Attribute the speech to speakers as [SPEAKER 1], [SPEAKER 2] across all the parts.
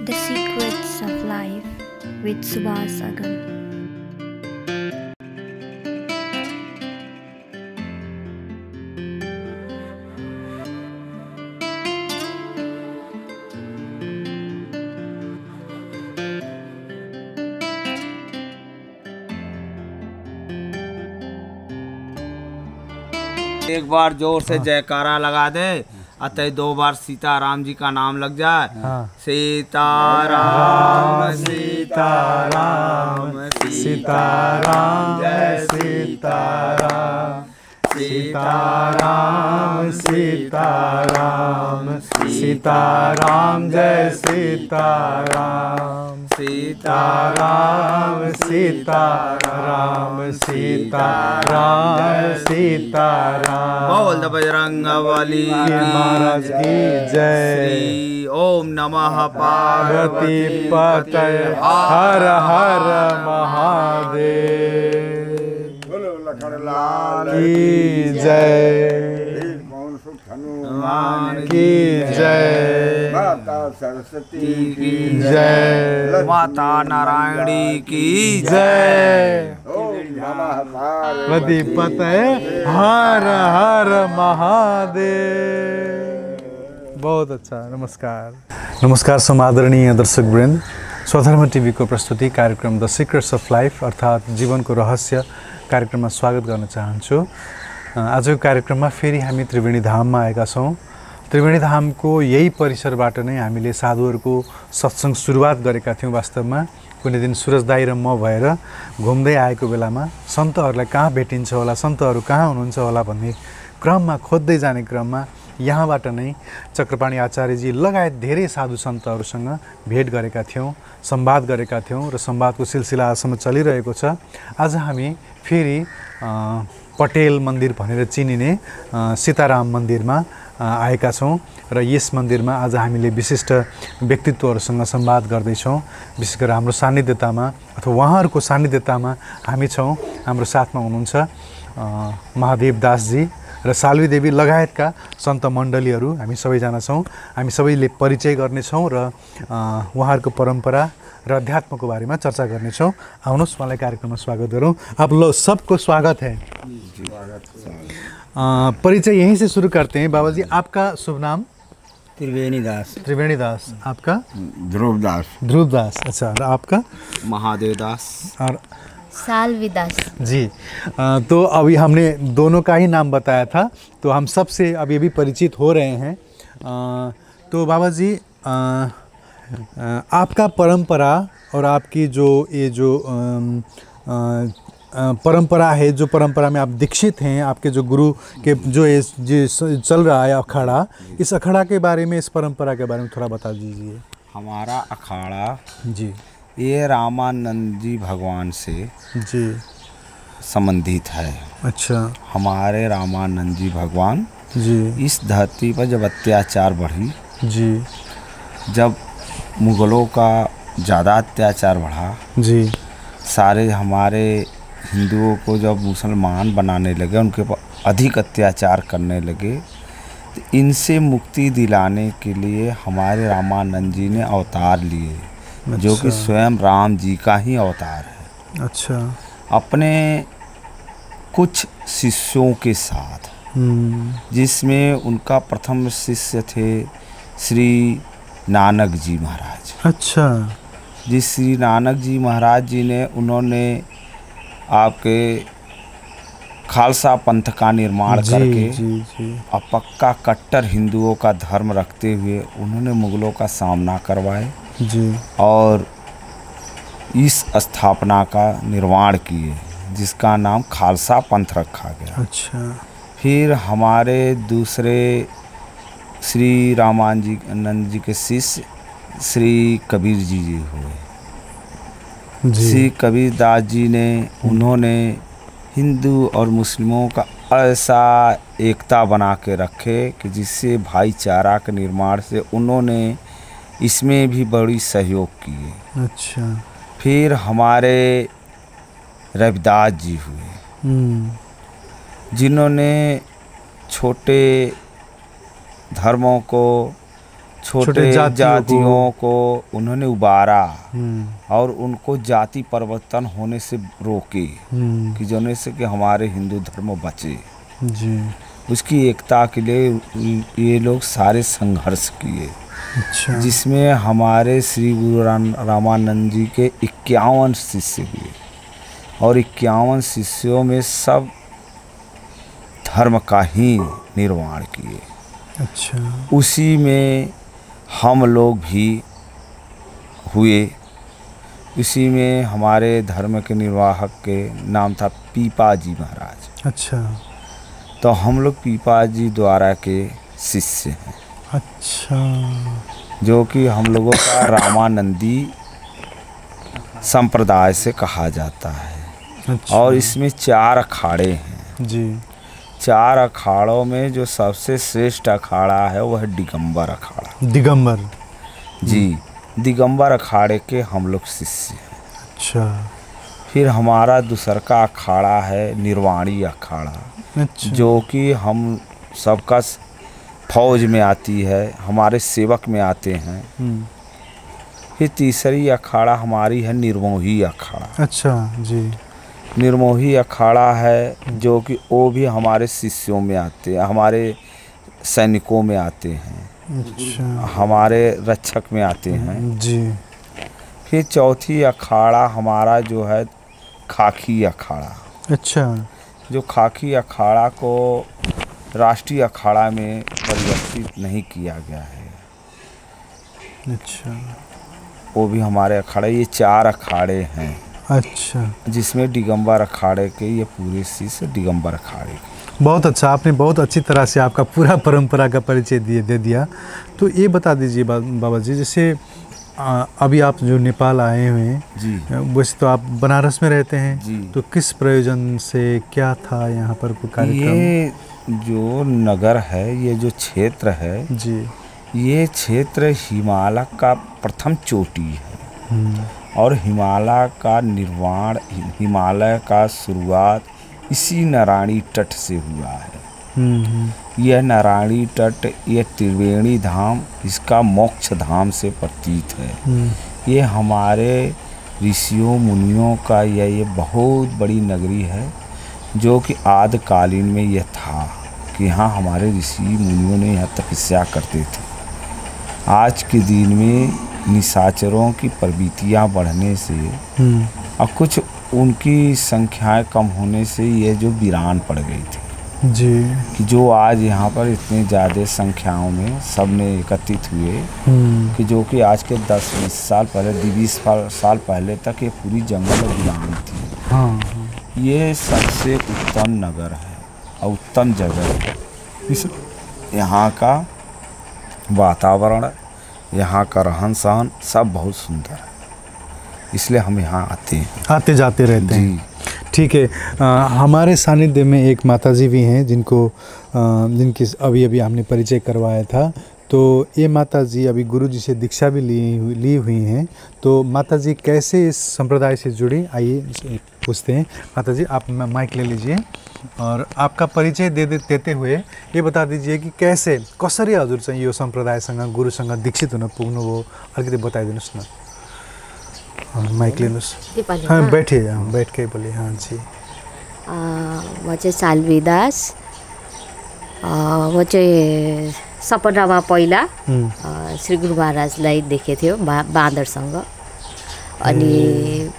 [SPEAKER 1] The Secrets of Life with Subhas Agam.
[SPEAKER 2] एक बार जोर से जयकारा लगा दे, अतः 2 बार सीताराम जी का नाम लग जाए। सीताराम सीताराम सीताराम जय सीताराम, सीताराम सीताराम सीताराम जय सीताराम, सीताराम सीताराम सीताराम सीताराम। बोल बजरंगबली
[SPEAKER 3] महाराज की जय।
[SPEAKER 2] ओम नमः पार्वती
[SPEAKER 3] पतये हर हर महादेव की जय,
[SPEAKER 2] हनुमान
[SPEAKER 3] की जय,
[SPEAKER 2] माता सरस्वती की
[SPEAKER 3] जय,
[SPEAKER 2] माता नारायणी की
[SPEAKER 3] जय।
[SPEAKER 2] ओम नमः
[SPEAKER 3] पार्वती पतये हर हर महादेव। बहुत अच्छा, नमस्कार। नमस्कार समादरणीय दर्शकवृन्द, स्वधर्म टिभी को प्रस्तुति कार्यक्रम द सिक्रेट्स अफ लाइफ अर्थात् जीवनको रहस्य कार्यक्रममा स्वागत गर्न चाहन्छु। आजको कार्यक्रममा फेरि हामी त्रिवेणी धाममा आएका छौँ। त्रिवेणी धामको यही परिसरबाट नै हामीले साधुहरूको सत्संग सुरुवात गरेका थियौँ। वास्तवमा कुनै दिन सुरज दाई र म भएर घुम्दै आएको बेलामा सन्तहरूलाई कहाँ भेटिन्छ होला, सन्तहरू कहाँ हुनुहुन्छ होला भन्ने क्रममा, खोज्दै जाने क्रममा यहाँबाट नै चक्रपाणी आचार्यजी लगायत धेरै साधु सन्तहरूसँग भेट गरेका थियौँ, संवाद गरेका थियौँ र संवादको सिलसिला आजसम्म चलिरहेको छ। आज हामी फेरि पटेल मन्दिर भनेर चिनिने सीताराम मन्दिरमा आएका छौँ र यस मन्दिरमा आज हामीले विशिष्ट व्यक्तित्वहरूसँग संवाद गर्दैछौँ। विशेष गरेर हाम्रो सान्निध्यतामा अथवा उहाँहरूको सान्निध्यतामा हामी छौँ। हाम्रो साथमा हुनुहुन्छ महादेव दासजी र साल्वी देवी लगायतका सन्त मण्डलीहरू हामी सबैजना छौँ। हामी सबैले परिचय गर्नेछौँ र उहाँहरूको परम्परा र अध्यात्मको बारेमा चर्चा गर्नेछौँ। आउनुहोस्, मलाई कार्यक्रममा स्वागत गरौँ। आप लोग सबको स्वागत है। परिचय यहीं से शुरू करते हैं। बाबा जी, आपका शुभ नाम?
[SPEAKER 2] त्रिवेणी दास।
[SPEAKER 3] त्रिवेणी दास। आपका?
[SPEAKER 4] ध्रुव दास।
[SPEAKER 3] ध्रुव दास। अच्छा, और आपका?
[SPEAKER 2] महादेव दास
[SPEAKER 3] और
[SPEAKER 1] साल्वी दास
[SPEAKER 3] जी। तो अभी हमने दोनों का ही नाम बताया था, तो हम सबसे अब ये भी परिचित हो रहे हैं। तो बाबा जी, आपका परंपरा और आपकी जो ये जो परंपरा है, जो परंपरा में आप दीक्षित हैं, आपके जो गुरु के जो चल रहा है अखाड़ा, इस अखाड़ा के बारे में, इस परंपरा के बारे में थोड़ा बता दीजिए।
[SPEAKER 2] हमारा अखाड़ा
[SPEAKER 3] जी,
[SPEAKER 2] ये रामानंद जी भगवान से
[SPEAKER 3] जी
[SPEAKER 2] संबंधित है।
[SPEAKER 3] अच्छा।
[SPEAKER 2] हमारे रामानंद जी भगवान
[SPEAKER 3] जी
[SPEAKER 2] इस धरती पर जब अत्याचार बढ़ी,
[SPEAKER 3] जी,
[SPEAKER 2] जब मुग़लों का ज़्यादा अत्याचार बढ़ा,
[SPEAKER 3] जी,
[SPEAKER 2] सारे हमारे हिंदुओं को जब मुसलमान बनाने लगे, उनके पर अधिक अत्याचार करने लगे, तो इनसे मुक्ति दिलाने के लिए हमारे रामानंद जी ने अवतार लिए। अच्छा। जो कि स्वयं राम जी का ही अवतार है।
[SPEAKER 3] अच्छा।
[SPEAKER 2] अपने कुछ शिष्यों के साथ, जिसमें उनका प्रथम शिष्य थे श्री नानक जी महाराज।
[SPEAKER 3] अच्छा।
[SPEAKER 2] जिस श्री नानक जी महाराज जी ने, उन्होंने आपके खालसा पंथ का निर्माण करके और पक्का कट्टर हिंदुओं का धर्म रखते हुए उन्होंने मुग़लों का सामना करवाए
[SPEAKER 3] जी, और
[SPEAKER 2] इस स्थापना का निर्माण किए, जिसका नाम खालसा पंथ रखा गया।
[SPEAKER 3] अच्छा।
[SPEAKER 2] फिर हमारे दूसरे श्री रामानंद जी के शिष्य श्री कबीर जी हुए। श्री कबीर दास जी ने, उन्होंने हिंदू और मुस्लिमों का ऐसा एकता बना के रखे कि जिससे भाईचारा के निर्माण से उन्होंने इसमें भी बड़ी सहयोग किए।
[SPEAKER 3] अच्छा।
[SPEAKER 2] फिर हमारे रविदास जी हुए, जिन्होंने छोटे धर्मों को, छोटे जातियों को उन्होंने उबारा और उनको जाति परिवर्तन होने से रोके कि जोने से कि हमारे हिंदू धर्म बचे
[SPEAKER 3] जी।
[SPEAKER 2] उसकी एकता के लिए ये लोग सारे संघर्ष किए।
[SPEAKER 3] अच्छा।
[SPEAKER 2] जिसमें हमारे श्री गुरु रामानंद जी के 51 शिष्य हुए और 51 शिष्यों में सब धर्म का ही निर्माण किए।
[SPEAKER 3] अच्छा।
[SPEAKER 2] उसी में हम लोग भी हुए। उसी में हमारे धर्म के निर्वाहक के नाम था पीपाजी महाराज।
[SPEAKER 3] अच्छा।
[SPEAKER 2] तो हम लोग पीपाजी द्वारा के शिष्य हैं।
[SPEAKER 3] अच्छा।
[SPEAKER 2] जो कि हम लोगों का रामानंदी संप्रदाय से कहा जाता है।
[SPEAKER 3] अच्छा।
[SPEAKER 2] और इसमें 4 अखाड़े हैं
[SPEAKER 3] जी।
[SPEAKER 2] 4 अखाड़ों में जो सबसे श्रेष्ठ अखाड़ा है वह दिगंबर अखाड़ा।
[SPEAKER 3] दिगंबर
[SPEAKER 2] जी, दिगंबर अखाड़े के हम लोग शिष्य हैं।
[SPEAKER 3] अच्छा।
[SPEAKER 2] फिर हमारा दूसरा का अखाड़ा है निर्वाणी अखाड़ा।
[SPEAKER 3] अच्छा।
[SPEAKER 2] जो कि हम सबका फौज में आती है, हमारे सेवक में आते हैं। फिर तीसरी अखाड़ा हमारी है निर्मोही अखाड़ा।
[SPEAKER 3] अच्छा जी।
[SPEAKER 2] निर्मोही अखाड़ा है जो कि वो भी हमारे शिष्यों में आते हैं, हमारे सैनिकों में आते हैं।
[SPEAKER 3] अच्छा।
[SPEAKER 2] हमारे रक्षक में आते हैं
[SPEAKER 3] जी।
[SPEAKER 2] फिर चौथी अखाड़ा हमारा जो है खाकी अखाड़ा।
[SPEAKER 3] अच्छा।
[SPEAKER 2] जो खाकी अखाड़ा को राष्ट्रीय अखाड़ा में परिवर्तित नहीं किया गया है।
[SPEAKER 3] अच्छा।
[SPEAKER 2] वो भी हमारे अखाड़े, ये 4 अखाड़े हैं।
[SPEAKER 3] अच्छा।
[SPEAKER 2] जिसमें दिगंबर अखाड़े के ये पूरे शिष्य दिगंबर अखाड़े के।
[SPEAKER 3] बहुत अच्छा, आपने बहुत अच्छी तरह से आपका पूरा परंपरा का परिचय दे दिया। तो ये बता दीजिए बाबा जी, जैसे अभी आप जो नेपाल आए हुए हैं
[SPEAKER 2] जी,
[SPEAKER 3] वैसे तो आप बनारस में रहते हैं
[SPEAKER 2] जी।
[SPEAKER 3] तो किस प्रयोजन से, क्या था यहाँ पर कोई कार्यक्रम?
[SPEAKER 2] ये जो नगर है, ये जो क्षेत्र है
[SPEAKER 3] जी,
[SPEAKER 2] ये क्षेत्र हिमालय का प्रथम चोटी है। और हिमालय का निर्माण, हिमालय का शुरुआत इसी नारायणी तट से हुआ है। यह नारायणी तट, यह त्रिवेणी धाम, इसका मोक्ष धाम से प्रतीत है। ये हमारे ऋषियों मुनियों का ये बहुत बड़ी नगरी है। जो कि आदिकालीन में यह था कि यहाँ हमारे ऋषि मुनियों ने यहाँ तपस्या करते थे। आज के दिन में निशाचरों की प्रवृत्तियाँ बढ़ने से और कुछ उनकी संख्याएं कम होने से ये जो वीरान पड़ गई थी
[SPEAKER 3] जी,
[SPEAKER 2] कि जो आज यहाँ पर इतने ज़्यादा संख्याओं में सब ने एकत्रित हुए कि जो कि आज के 10-20 साल पहले, 20 साल पहले तक ये पूरी जंगल वीरान थी।
[SPEAKER 3] हाँ।
[SPEAKER 2] ये सबसे उत्तम नगर है और उत्तम जगह है। इस यहाँ का वातावरण, यहाँ का रहन सहन सब बहुत सुंदर है, इसलिए हम यहाँ आते
[SPEAKER 3] जाते रहते हैं। ठीक है। हमारे सानिध्य में एक माताजी भी हैं जिनकी अभी हमने परिचय करवाया था। तो ये माताजी अभी गुरुजी से दीक्षा भी ली हुई हैं। तो माताजी कैसे इस संप्रदाय से जुड़ी, आइए पूछते हैं। माताजी आप माइक ले लीजिए और आपका परिचय देते हुए ये बता दीजिए कि कसरी हजुर चाहिँ यो संप्रदायसँग गुरुसँग दीक्षित हुन पुग्नुभयो, अलिकति बताइदिनुहोस् न। माइक लेनुहोस्। हाँ बैठिए, बैठ के बोलिए। हाँ जी।
[SPEAKER 4] म चाहिँ साल्वी दास। म चाहिँ सपनामा पहिला श्री गुरु महाराजलाई देखेको थियो बाँदरसँग। अनि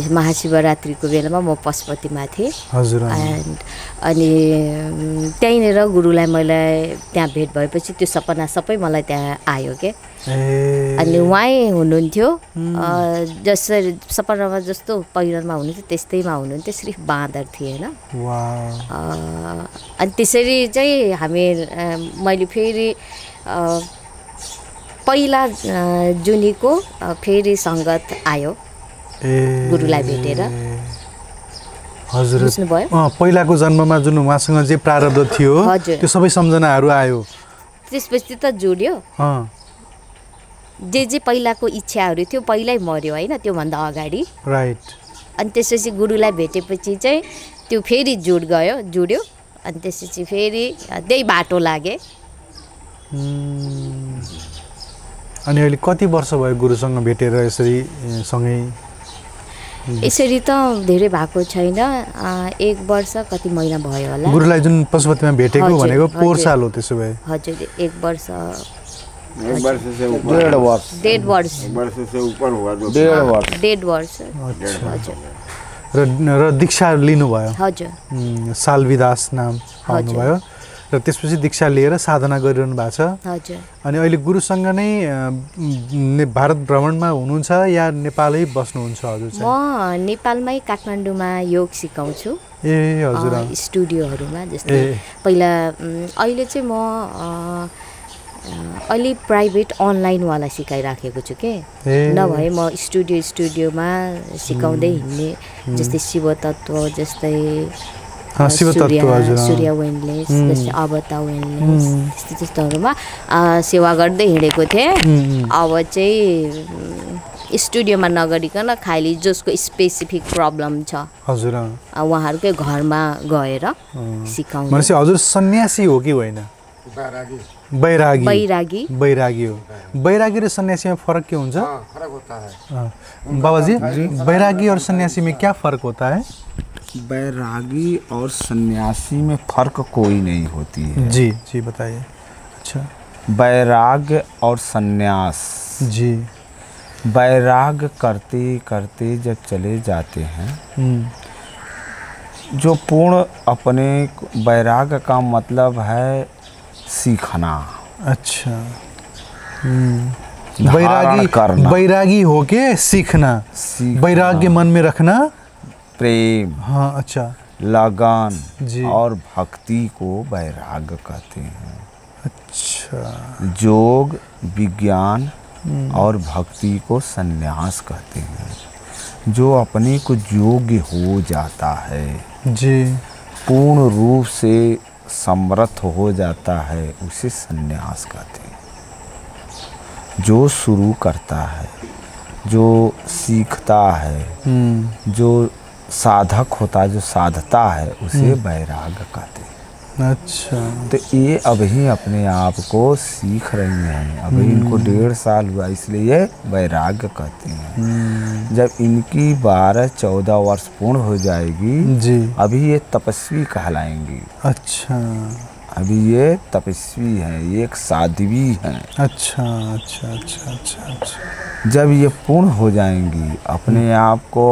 [SPEAKER 4] महाशिवरात्रिको बेलामा म पशुपतिमा थिएँ।
[SPEAKER 3] हजुर।
[SPEAKER 4] अनि त्यहीँनिर गुरुलाई मैले त्यहाँ भेट भएपछि त्यो सपना सबै मलाई त्यहाँ आयो के। अनि उहाँ हुनुहुन्थ्यो, जसरी सपनामा जस्तो पहिरनमा हुनुहुन्थ्यो त्यस्तैमा हुनुहुन्थ्यो, सिर्फ बाँदर थिए होइन। अनि त्यसरी चाहिँ मैले फेरि पहिला जुनीको फेरि सङ्गत आयो गुरुलाई भेटेर।
[SPEAKER 3] हजुर,
[SPEAKER 4] बुझ्नुभयो?
[SPEAKER 3] पहिलाको जन्ममा जुन उहाँसँग जे प्रारब्ध थियो त्यो सबै सम्झनाहरू आयो,
[SPEAKER 4] त्यसपछि त जोड्यो। जे पहिलाको इच्छाहरू थियो पहिल्यै मर्यो होइन, त्योभन्दा अगाडि।
[SPEAKER 3] राइट।
[SPEAKER 4] अनि त्यसपछि गुरुलाई भेटेपछि चाहिँ त्यो फेरि जुड्यो। अनि त्यसपछि फेरि त्यही बाटो लागे।
[SPEAKER 3] अनि अहिले कति वर्ष भयो गुरुसँग भेटेर यसरी सँगै?
[SPEAKER 4] यसरी त धेरै भएको छैन, 1 वर्ष कति महिना भयो होला।
[SPEAKER 3] गुरुलाई जुन पशुपतिमा भेटेको भनेको पोहोर साल हो त्यसो भए?
[SPEAKER 4] हजुर 1 वर्ष
[SPEAKER 2] 1.5 वर्ष
[SPEAKER 4] 1.5 वर्ष
[SPEAKER 2] से ऊपर हुआ, 1.5 वर्ष
[SPEAKER 4] 1.5 वर्ष।
[SPEAKER 3] हजुर। र दीक्षा लिनुभयो?
[SPEAKER 4] हजुर।
[SPEAKER 3] सालविदास नाम पाउनुभयो र त्यसपछि दीक्षा लिएर साधना गरिरहनु भएको छ?
[SPEAKER 4] हजुर।
[SPEAKER 3] अनि अहिले गुरुसँग नै भारत भ्रमणमा हुनुहुन्छ या नेपालै बस्नुहुन्छ हजुर चाहिँ?
[SPEAKER 4] म नेपालमै काठमाडौँमा योग सिकाउँछु।
[SPEAKER 3] ए हजुर।
[SPEAKER 4] स्टुडियोहरूमा जस्तै पहिला अहिले चाहिँ म अलि प्राइभेट अनलाइनवाला सिकाइराखेको छु के, नभए म स्टुडियोमा सिकाउँदै हिँड्ने, जस्तै शिवतत्त्व, जस्तै सूर्य वेनलेस, जस्तै अवता वेनलेस, त्यस्तोहरूमा सेवा गर्दै हिँडेको थिएँ। अब चाहिँ स्टुडियोमा नगरिकन खालि जसको स्पेसिफिक प्रब्लम छ
[SPEAKER 3] हजुर
[SPEAKER 4] उहाँहरूकै घरमा गएर सिकाउनु।
[SPEAKER 3] भनेपछि हजुर सन्यासी हो कि होइन? बैरागी।
[SPEAKER 4] बैरागी
[SPEAKER 3] हो। बैरागी र सन्यासी में फर्क क्या हुन्छ?
[SPEAKER 2] फर्क होता है
[SPEAKER 3] बाबाजी, बैरागी और सन्यासी में क्या फर्क होता है?
[SPEAKER 2] बैरागी और सन्यासी में फर्क कोई नहीं होती है।
[SPEAKER 3] जी जी बताइए। अच्छा,
[SPEAKER 2] बैराग और सन्यास
[SPEAKER 3] जी,
[SPEAKER 2] बैराग करते करते जब चले जाते हैं, जो पूर्ण अपने बैराग का मतलब है सीखना।
[SPEAKER 3] अच्छा, बैरागी हो के सीखना, वैराग्य मन में रखना,
[SPEAKER 2] प्रेम,
[SPEAKER 3] हाँ अच्छा,
[SPEAKER 2] लगन
[SPEAKER 3] जी,
[SPEAKER 2] और भक्ति को वैराग कहते हैं।
[SPEAKER 3] अच्छा,
[SPEAKER 2] योग, विज्ञान और भक्ति को सन्यास कहते हैं। जो अपने को योग्य हो जाता है
[SPEAKER 3] जी,
[SPEAKER 2] पूर्ण रूप से समर्थ हो जाता है, उसे सन्यास कहते हैं। जो शुरू करता है, जो सीखता है, जो साधक होता है, जो साधता है, उसे वैराग कहते हैं।
[SPEAKER 3] अच्छा,
[SPEAKER 2] तो ये अभी अपने आप को सीख रही हैं, अभी इनको 1.5 साल हुआ, इसलिए वैराग्य कहते हैं। जब इनकी 12-14 वर्ष पूर्ण हो जाएगी
[SPEAKER 3] जी, अभी
[SPEAKER 2] ये तपस्वी कहलाएंगी।
[SPEAKER 3] अच्छा,
[SPEAKER 2] अभी ये तपस्वी हैं, ये एक साध्वी हैं।
[SPEAKER 3] अच्छा अच्छा अच्छा अच्छा अच्छा।
[SPEAKER 2] जब ये पूर्ण हो जाएंगी, अपने आप को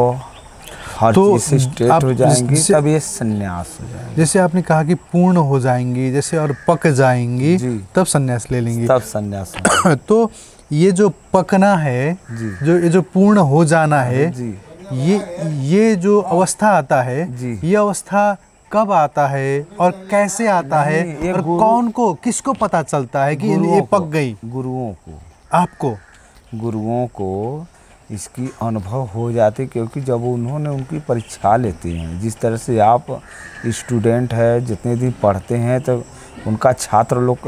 [SPEAKER 2] हर चीज से स्ट्रेट हो जाएंगी, तब ये संन्यास हो जाएंगी।
[SPEAKER 3] जैसे आपने कहा कि पूर्ण हो जाएंगी, जैसे और पक जाएंगी तब संन्यास ले लेंगी,
[SPEAKER 2] तब संन्यास
[SPEAKER 3] तो ये जो पकना है, ये जो पूर्ण हो जाना है, ये जो अवस्था आता है, ये अवस्था कब आता है और कैसे आता है, और कौन को, किसको पता चलता है कि ये पक गई?
[SPEAKER 2] गुरुओं को।
[SPEAKER 3] आपको?
[SPEAKER 2] गुरुओं को इसकी अनुभव हो जाती, क्योंकि जब उन्होंने उनकी परीक्षा लेते हैं, जिस तरह से आप स्टूडेंट है, जितने दिन पढ़ते हैं तो उनका छात्र लोग,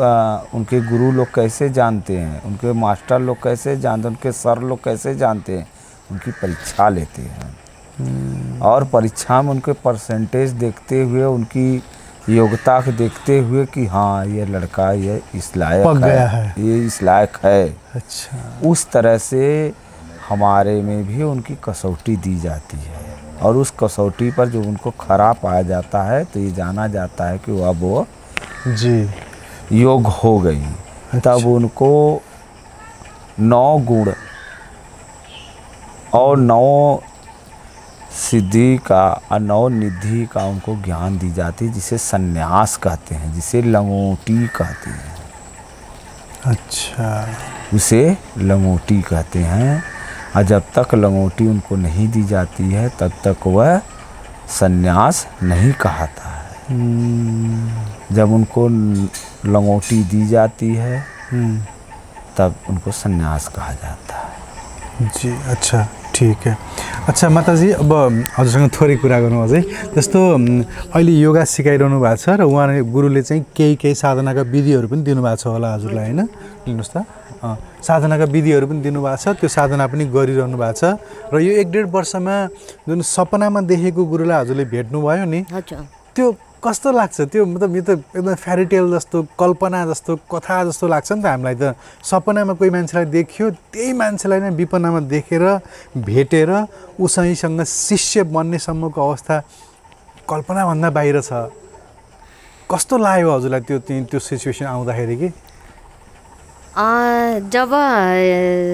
[SPEAKER 2] उनके गुरु लोग कैसे जानते हैं, उनके मास्टर लोग कैसे जानते हैं, उनके सर लोग कैसे जानते हैं, उनकी परीक्षा लेते हैं। और परीक्षा में उनके परसेंटेज देखते हुए, उनकी योग्यता को देखते हुए कि हाँ ये लड़का ये इस लायक है, ये इस लायक है।
[SPEAKER 3] अच्छा,
[SPEAKER 2] उस तरह से हमारे में भी उनकी कसौटी दी जाती है, और उस कसौटी पर जो उनको खरा पाया जाता है, तो ये जाना जाता है कि अब वो
[SPEAKER 3] जी
[SPEAKER 2] योग हो गई।
[SPEAKER 3] अच्छा।
[SPEAKER 2] तब उनको 9 गुण और 9 सिद्धि का और 9 निधि का उनको ज्ञान दी जाती है, जिसे सन्यास कहते हैं, जिसे लंगोटी कहते हैं।
[SPEAKER 3] अच्छा,
[SPEAKER 2] उसे लंगोटी कहते हैं। और जब तक लंगोटी उनको नहीं दी जाती है, तब तक वह सन्यास नहीं कहता है। जब उनको लंगोटी दी जाती है, तब उनको सन्यास कहा जाता है।
[SPEAKER 3] जी, अच्छा ठीक है। अच्छा माताजी, अब हजुरसँग थोरै कुरा गरौँ अझै। जस्तो अहिले योगा सिकाइरहनु भएको छ र उहाँले गुरुले चाहिँ केही साधनाका विधिहरू पनि दिनुभएको छ होला हजुरलाई, हैन? लिनुहोस् त, साधनाका विधिहरू पनि दिनुभएको छ, त्यो साधना पनि गरिरहनु भएको छ। र यो 1.5 वर्षमा जुन सपनामा देखेको गुरुलाई हजुरले भेट्नुभयो नि, त्यो कस्तो लाग्छ त्यो मतलब यो त एकदम फेरी टेल जस्तो कल्पना जस्तो कथा जस्तो लाग्छ नि त हामीलाई त सपनामा कोही मान्छेलाई देख्यो त्यही मान्छेलाई नै विपन्नमा देखेर भेटेर उसैसँग शिष्य बन्नेसम्मको अवस्था कल्पनाभन्दा बाहिर छ कस्तो लाग्यो हजुरलाई त्यो सिचुएसन आउँदाखेरि कि
[SPEAKER 4] जब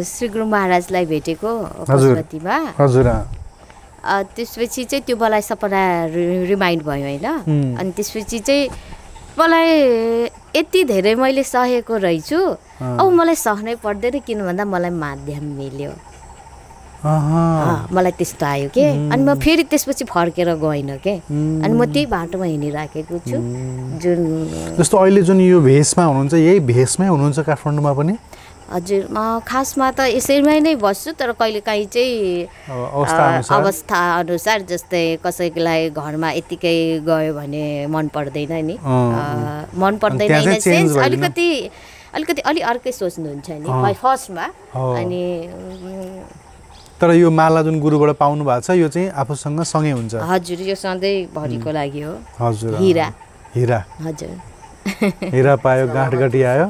[SPEAKER 4] श्री गुरु महाराजलाई भेटेको पशुपतिमा
[SPEAKER 3] हजुर
[SPEAKER 4] त्यसपछि चाहिँ त्यो मलाई सपना रिमाइन्ड भयो होइन अनि त्यसपछि चाहिँ मलाई यति धेरै मैले सहेको रहेछु अब मलाई सहनै पर्दैन किन भन्दा मलाई माध्यम मिल्यो मलाई त्यस्तो आयो के अनि म फेरि त्यसपछि फर्केर गएन के अनि म त्यही बाटोमा हिँडिराखेको छु जुन
[SPEAKER 3] जस्तो अहिले जुन यो भेषमा हुनुहुन्छ यही भेषमै हुनुहुन्छ काठमाडौँमा पनि
[SPEAKER 4] हजुर म खासमा त यसैमै नै बस्छु तर कहिलेकाहीँ चाहिँ अवस्था अनुसार जस्तै कसैलाई घरमा यतिकै गयो भने मन पर्दैन नि मन पर्दैन इन सेन्स अलिकति अलि अर्कै सोच्नुहुन्छ नि फर्स्टमा अनि
[SPEAKER 3] तर यो माला जुन गुरुबाट पाउनु भएको छ यो चाहिँ आफूसँग सँगै हुन्छ
[SPEAKER 4] हजुर यो सधैँ भरिको लागि हो
[SPEAKER 3] हजुर
[SPEAKER 4] हीरा
[SPEAKER 3] हजुर हीरा पायो गाँठगटी आयो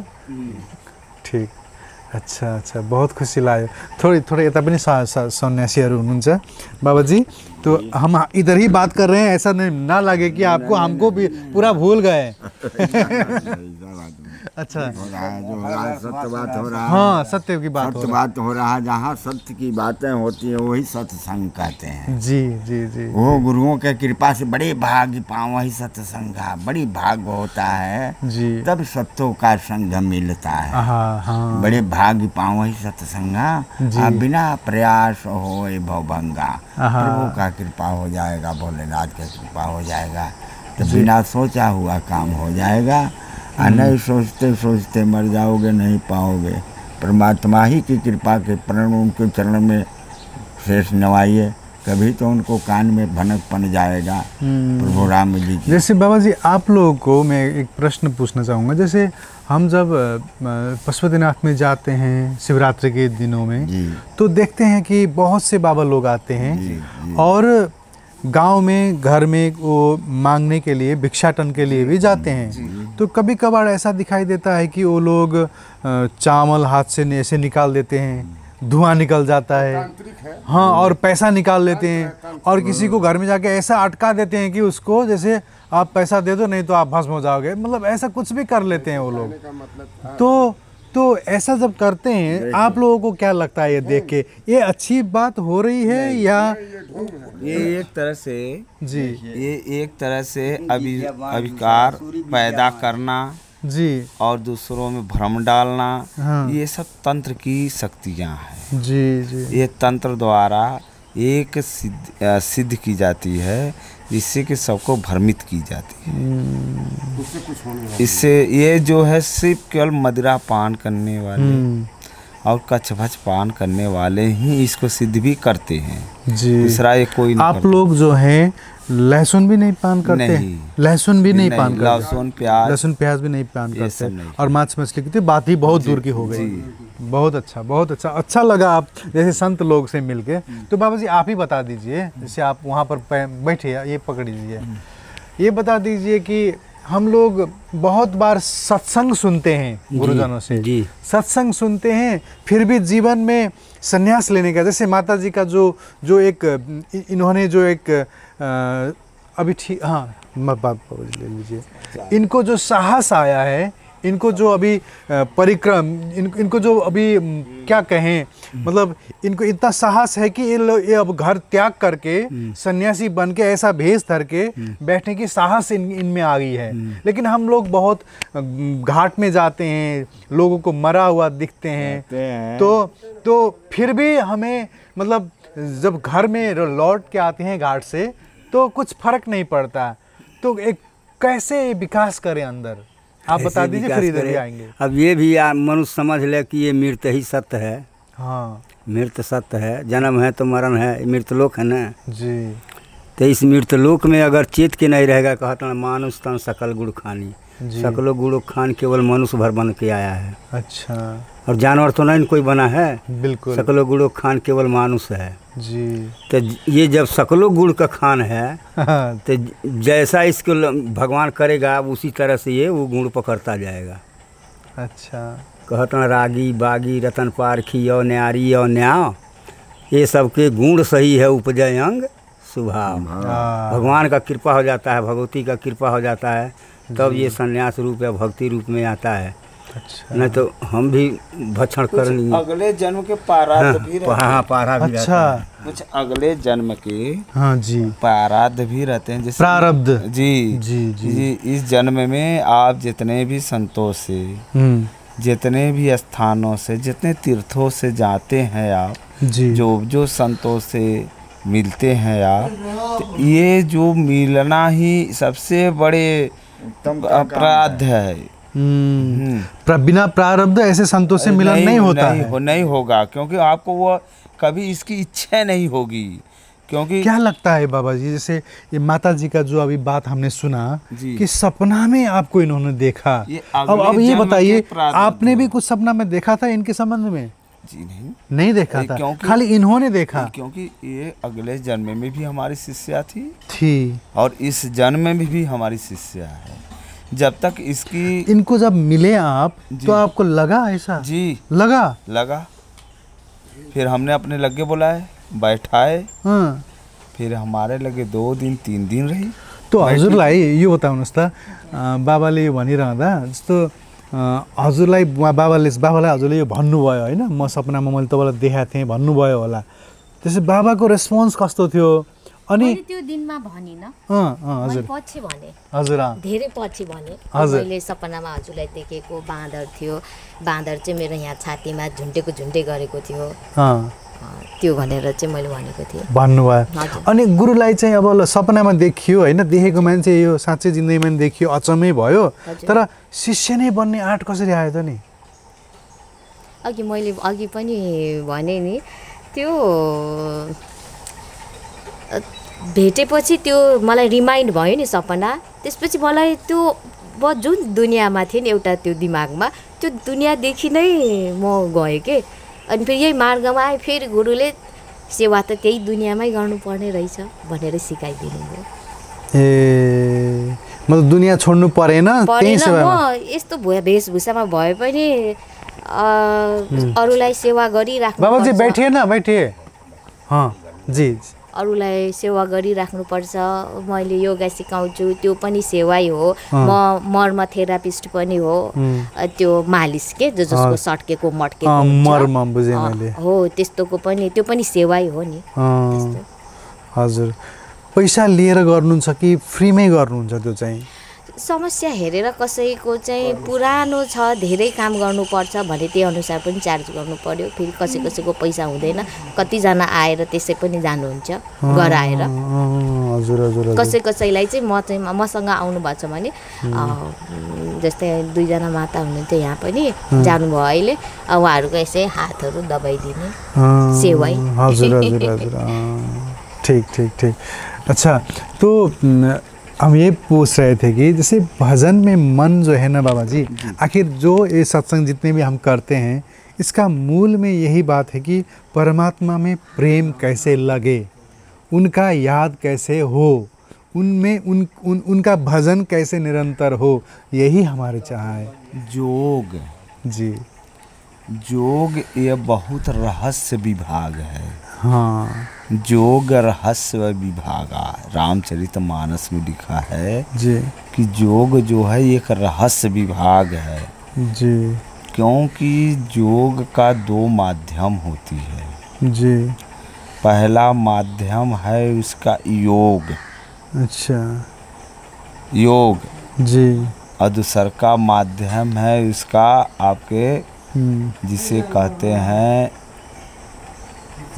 [SPEAKER 3] ठीक अच्छा बहुत खुशी लाग्यो थोड़े यता पनि सन्यासीहरू हुनुहुन्छ बाबाजी तो हम इधर ही बात कर रहे हैं ऐसा नहीं ना लगे कि आपको हमको भी पूरा भूल गए अच्छा
[SPEAKER 2] सत्य बात हो रहा है
[SPEAKER 3] हाँ सत्य की बात
[SPEAKER 2] हो रहा है जहाँ सत्य की बातें होती है वही सत्संग कहते हैं
[SPEAKER 3] जी जी जी
[SPEAKER 2] वो गुरुओं के कृपा से बड़े भाग्य पाओ वही सत्संग बड़ी भाग्य होता है
[SPEAKER 3] जी
[SPEAKER 2] तब सत्यों का संग मिलता है
[SPEAKER 3] हाँ
[SPEAKER 2] बड़े भाग्य पाओ वही सत्संग बिना प्रयास हो भवभंगा प्रभु का कृपा हो जाएगा भोलेनाथ का कृपा हो जाएगा तो बिना सोचा हुआ काम हो जाएगा नहीं सोचते सोचते मर जाओगे नहीं पाओगे परमात्मा ही की कृपा के प्रण उनके चरण में शेष नवाइए कभी तो उनको कान में भनक पन जाएगा प्रभु राम जी
[SPEAKER 3] जैसे बाबा जी आप लोगों को मैं एक प्रश्न पूछना चाहूँगा जैसे हम जब पशुपतिनाथ में जाते हैं शिवरात्रि के दिनों में तो देखते हैं कि बहुत से बाबा लोग आते हैं और गांव में घर में वो मांगने के लिए भिक्षाटन के लिए भी जाते हैं तो कभी कभार ऐसा दिखाई देता है कि वो लोग चावल हाथ से ऐसे निकाल देते हैं धुआं निकल जाता है हाँ और पैसा निकाल लेते हैं और किसी को घर में जाके ऐसा अटका देते हैं कि उसको जैसे आप पैसा दे दो नहीं तो आप भस्म हो जाओगे मतलब ऐसा कुछ भी कर लेते हैं वो लोग तो ऐसा जब करते हैं आप लोगों को क्या लगता है ये देख के ये अच्छी बात हो रही है या
[SPEAKER 2] ये एक तरह से
[SPEAKER 3] जी
[SPEAKER 2] ये एक तरह से अविकार पैदा करना
[SPEAKER 3] जी और
[SPEAKER 2] दूसरों में भ्रम डालना ये सब तंत्र की शक्तियाँ हैं
[SPEAKER 3] जी जी
[SPEAKER 2] ये तंत्र द्वारा एक सिद्ध की जाती है जिससे कि सबको भ्रमित की जाती है इससे ये जो है सिर्फ केवल मदिरा पान करने वाले और कच्छभच पान करने वाले ही इसको सिद्ध भी करते हैं
[SPEAKER 3] जी
[SPEAKER 2] दूसरा ये कोई नहीं
[SPEAKER 3] आप लोग जो हैं लहसुन भी नहीं पान करते
[SPEAKER 2] नहीं
[SPEAKER 3] लहसुन भी नहीं पान करते
[SPEAKER 2] लहसुन
[SPEAKER 3] प्याज भी नहीं पान करते और मांस मछली की तो बात ही बहुत दूर की हो गई बहुत अच्छा लगा आप जैसे संत लोग से मिलके तो बाबा जी आप ही बता दीजिए जैसे आप वहाँ पर बैठे ये पकड़ लीजिए ये बता दीजिए कि हम लोग बहुत बार सत्संग सुनते हैं गुरुजनों से सत्संग सुनते हैं फिर भी जीवन में संन्यास लेने का जैसे माता जी का जो एक इन्होंने जो एक अभी ठीक हाँ बात ले लीजिए इनको जो साहस आया है इनको जो अभी परिक्रम इनको जो अभी क्या कहें मतलब इनको इतना साहस है कि ये अब घर त्याग करके सन्यासी बन के ऐसा भेष धर के बैठने की साहस इनमें आ गई है लेकिन हम लोग बहुत घाट में जाते हैं लोगों को मरा हुआ दिखते हैं तो फिर भी हमें मतलब जब घर में लौट के आते हैं घाट से तो कुछ फर्क नहीं पड़ता तो एक कैसे विकास करें अंदर आप बता दीजिए फिर इधर ही आएंगे
[SPEAKER 5] अब ये भी मनुष्य समझ ले कि ये मृत ही सत्य है
[SPEAKER 3] हाँ
[SPEAKER 5] मृत सत्य है जन्म है तो मरण है मृतलोक है ना
[SPEAKER 3] जी
[SPEAKER 5] तो इस मृतलोक में अगर चेत के नहीं रहेगा कहता मानुष तन सकल गुड़ खानी सकलो गुड़ खान केवल मनुष्य भर बन के आया है
[SPEAKER 3] अच्छा
[SPEAKER 5] और जानवर तो नहीं कोई बना है।
[SPEAKER 3] बिल्कुल।
[SPEAKER 5] सकलो गुड़ो खान केवल मानुष है
[SPEAKER 3] जी।
[SPEAKER 5] तो ये जब सकलो गुड़ का खान है
[SPEAKER 3] हाँ,
[SPEAKER 5] तो जैसा इसको भगवान करेगा उसी तरह से ये वो गुड़ पकड़ता जाएगा।
[SPEAKER 3] अच्छा।
[SPEAKER 5] कहता रागी बागी रतन पारखी और न्यारी और न्याव, ये सबके गुण सही है उपजय अंग स्वभाव। भगवान का कृपा हो जाता है, भगवती का कृपा हो जाता है, तब ये संन्यास रूप या भक्ति रूप में आता है।
[SPEAKER 3] अच्छा।
[SPEAKER 5] नहीं तो हम भी भक्षण कर लेंगे।
[SPEAKER 2] अगले जन्म के पाराद भी रहते हैं।
[SPEAKER 5] हाँ पारा भी रहता
[SPEAKER 3] अच्छा।
[SPEAKER 5] है।
[SPEAKER 2] कुछ अगले जन्म के
[SPEAKER 3] हाँ जी।
[SPEAKER 2] पाराद भी रहते हैं, जैसे
[SPEAKER 3] प्रारब्ध।
[SPEAKER 2] जी
[SPEAKER 3] जी जी।
[SPEAKER 2] जी। इस जन्म में आप जितने भी संतों से, जितने भी स्थानों से, जितने तीर्थों से जाते हैं आप,
[SPEAKER 3] जी।
[SPEAKER 2] जो संतों से मिलते हैं आप, तो ये जो मिलना ही सबसे बड़े अपराध है।
[SPEAKER 3] बिना प्रारब्ध ऐसे संतों से मिलन नहीं होता है।
[SPEAKER 2] नहीं होगा, क्योंकि आपको वो कभी इसकी इच्छा नहीं होगी। क्योंकि
[SPEAKER 3] क्या लगता है बाबा जी, जैसे ये माता जी का जो अभी बात हमने सुना कि सपना में आपको इन्होंने देखा, अब ये बताइए आपने भी कुछ सपना में देखा था इनके संबंध में?
[SPEAKER 2] जी
[SPEAKER 3] नहीं देखा था, खाली इन्होंने देखा।
[SPEAKER 2] क्योंकि ये अगले जन्म में भी हमारी शिष्या
[SPEAKER 3] थी
[SPEAKER 2] और इस जन्म में भी हमारी शिष्या है। जब तक इसकी
[SPEAKER 3] इनको जब मिले आप तो आपको लगा ऐसा?
[SPEAKER 2] जी
[SPEAKER 3] लगा।
[SPEAKER 2] फिर हमने अपने लगे बुलाए, बैठाए।
[SPEAKER 3] हाँ।
[SPEAKER 2] फिर हमारे लगे 2 दिन 3 दिन रही।
[SPEAKER 3] तो हजुरलाई यो बताउनुहोस् त, बाबाले यो भनिरहँदा जस्तो हजुरलाई बाबालाई हजुरले यो भन्नुभयो होइन, म सपनामा मैले तपाईँलाई देखाएको थिएँ भन्नुभयो होला, त्यसै बाबाको रेस्पोन्स कस्तो थियो? अनि
[SPEAKER 4] त्यो दिनमा भनिन,
[SPEAKER 3] हजुर
[SPEAKER 4] पछि भने,
[SPEAKER 3] हजुर
[SPEAKER 4] धेरै पछि भने। मैले सपनामा हजुरलाई देखेको बाँदर थियो, बाँदर चाहिँ मेरो यहाँ छातीमा झुन्डे गरेको थियो, त्यो भनेर चाहिँ मैले भनेको थिएँ
[SPEAKER 3] भन्नुभयो। अनि गुरुलाई चाहिँ अब सपनामा देखियो होइन, देखेको मान्छे यो साँच्चै जिन्दगीमा देखियो, अचम्मै भयो, तर शिष्य नै बन्ने आँट कसरी आयो त नि?
[SPEAKER 4] मैले अघि पनि भने नि, त्यो भेटेपछि त्यो मलाई रिमाइन्ड भयो नि सपना। त्यसपछि मलाई त्यो जुन दुनियाँमा थियो नि एउटा त्यो दिमागमा, त्यो दुनियाँदेखि नै म गएँ के। अनि फेरि यही मार्गमा आएँ, फेरि गुरुले सेवा त त्यही दुनियाँमै गर्नुपर्ने रहेछ भनेर सिकाइदिनु भयो।
[SPEAKER 3] ए मतलब दुनियाँ छोड्नु परेन, त्यही सेवामा।
[SPEAKER 4] म यस्तो वेशभूषामा भए पनि अरूलाई सेवा गरिराख्नु।
[SPEAKER 3] बाबाजी बैठिए न, बैठिए। हाँ जी।
[SPEAKER 4] अरूलाई सेवा गरिराख्नुपर्छ। मैले योगा सिकाउँछु, त्यो पनि सेवै हो। म मर्म थेरापिस्ट पनि हो, त्यो मालिस के जसको सट्केको मट्केको
[SPEAKER 3] मर्म बुझेँ मैले
[SPEAKER 4] हो, त्यस्तोको पनि, त्यो पनि सेवै हो नि।
[SPEAKER 3] हजुर, पैसा लिएर गर्नुहुन्छ कि फ्रीमै गर्नुहुन्छ? त्यो चाहिँ
[SPEAKER 4] समस्या हेरेर, कसैको चाहिँ पुरानो छ, धेरै काम गर्नुपर्छ भने त्यही अनुसार पनि चार्ज गर्नु पर्यो। फेरि कसैको पैसा हुँदैन, कतिजना आएर त्यसै पनि जानुहुन्छ गराएर। कसैलाई चाहिँ मसँग आउनु भएको छ भने, जस्तै 2 जना माता हुनुहुन्थ्यो यहाँ पनि, जानुभयो अहिले, उहाँहरूको यसै हातहरू दबाइदिने सेवै।
[SPEAKER 3] ठीक। अच्छा, तो हम ये पूछ रहे थे कि जैसे भजन में मन जो है ना बाबा जी, आखिर जो ये सत्संग जितने भी हम करते हैं, इसका मूल में यही बात है कि परमात्मा में प्रेम कैसे लगे, उनका याद कैसे हो, उनमें उनका भजन कैसे निरंतर हो, यही हमारे चाह है।
[SPEAKER 2] योग
[SPEAKER 3] जी,
[SPEAKER 2] योग ये बहुत रहस्य विभाग है।
[SPEAKER 3] हाँ,
[SPEAKER 2] योग रहस्य विभागा रामचरितमानस में लिखा है
[SPEAKER 3] जी
[SPEAKER 2] कि योग जो है एक रहस्य विभाग है
[SPEAKER 3] जी,
[SPEAKER 2] क्योंकि योग का 2 माध्यम होती है
[SPEAKER 3] जी।
[SPEAKER 2] पहला माध्यम है उसका योग,
[SPEAKER 3] अच्छा,
[SPEAKER 2] योग
[SPEAKER 3] जी।
[SPEAKER 2] और दूसर का माध्यम है उसका आपके जिसे कहते हैं,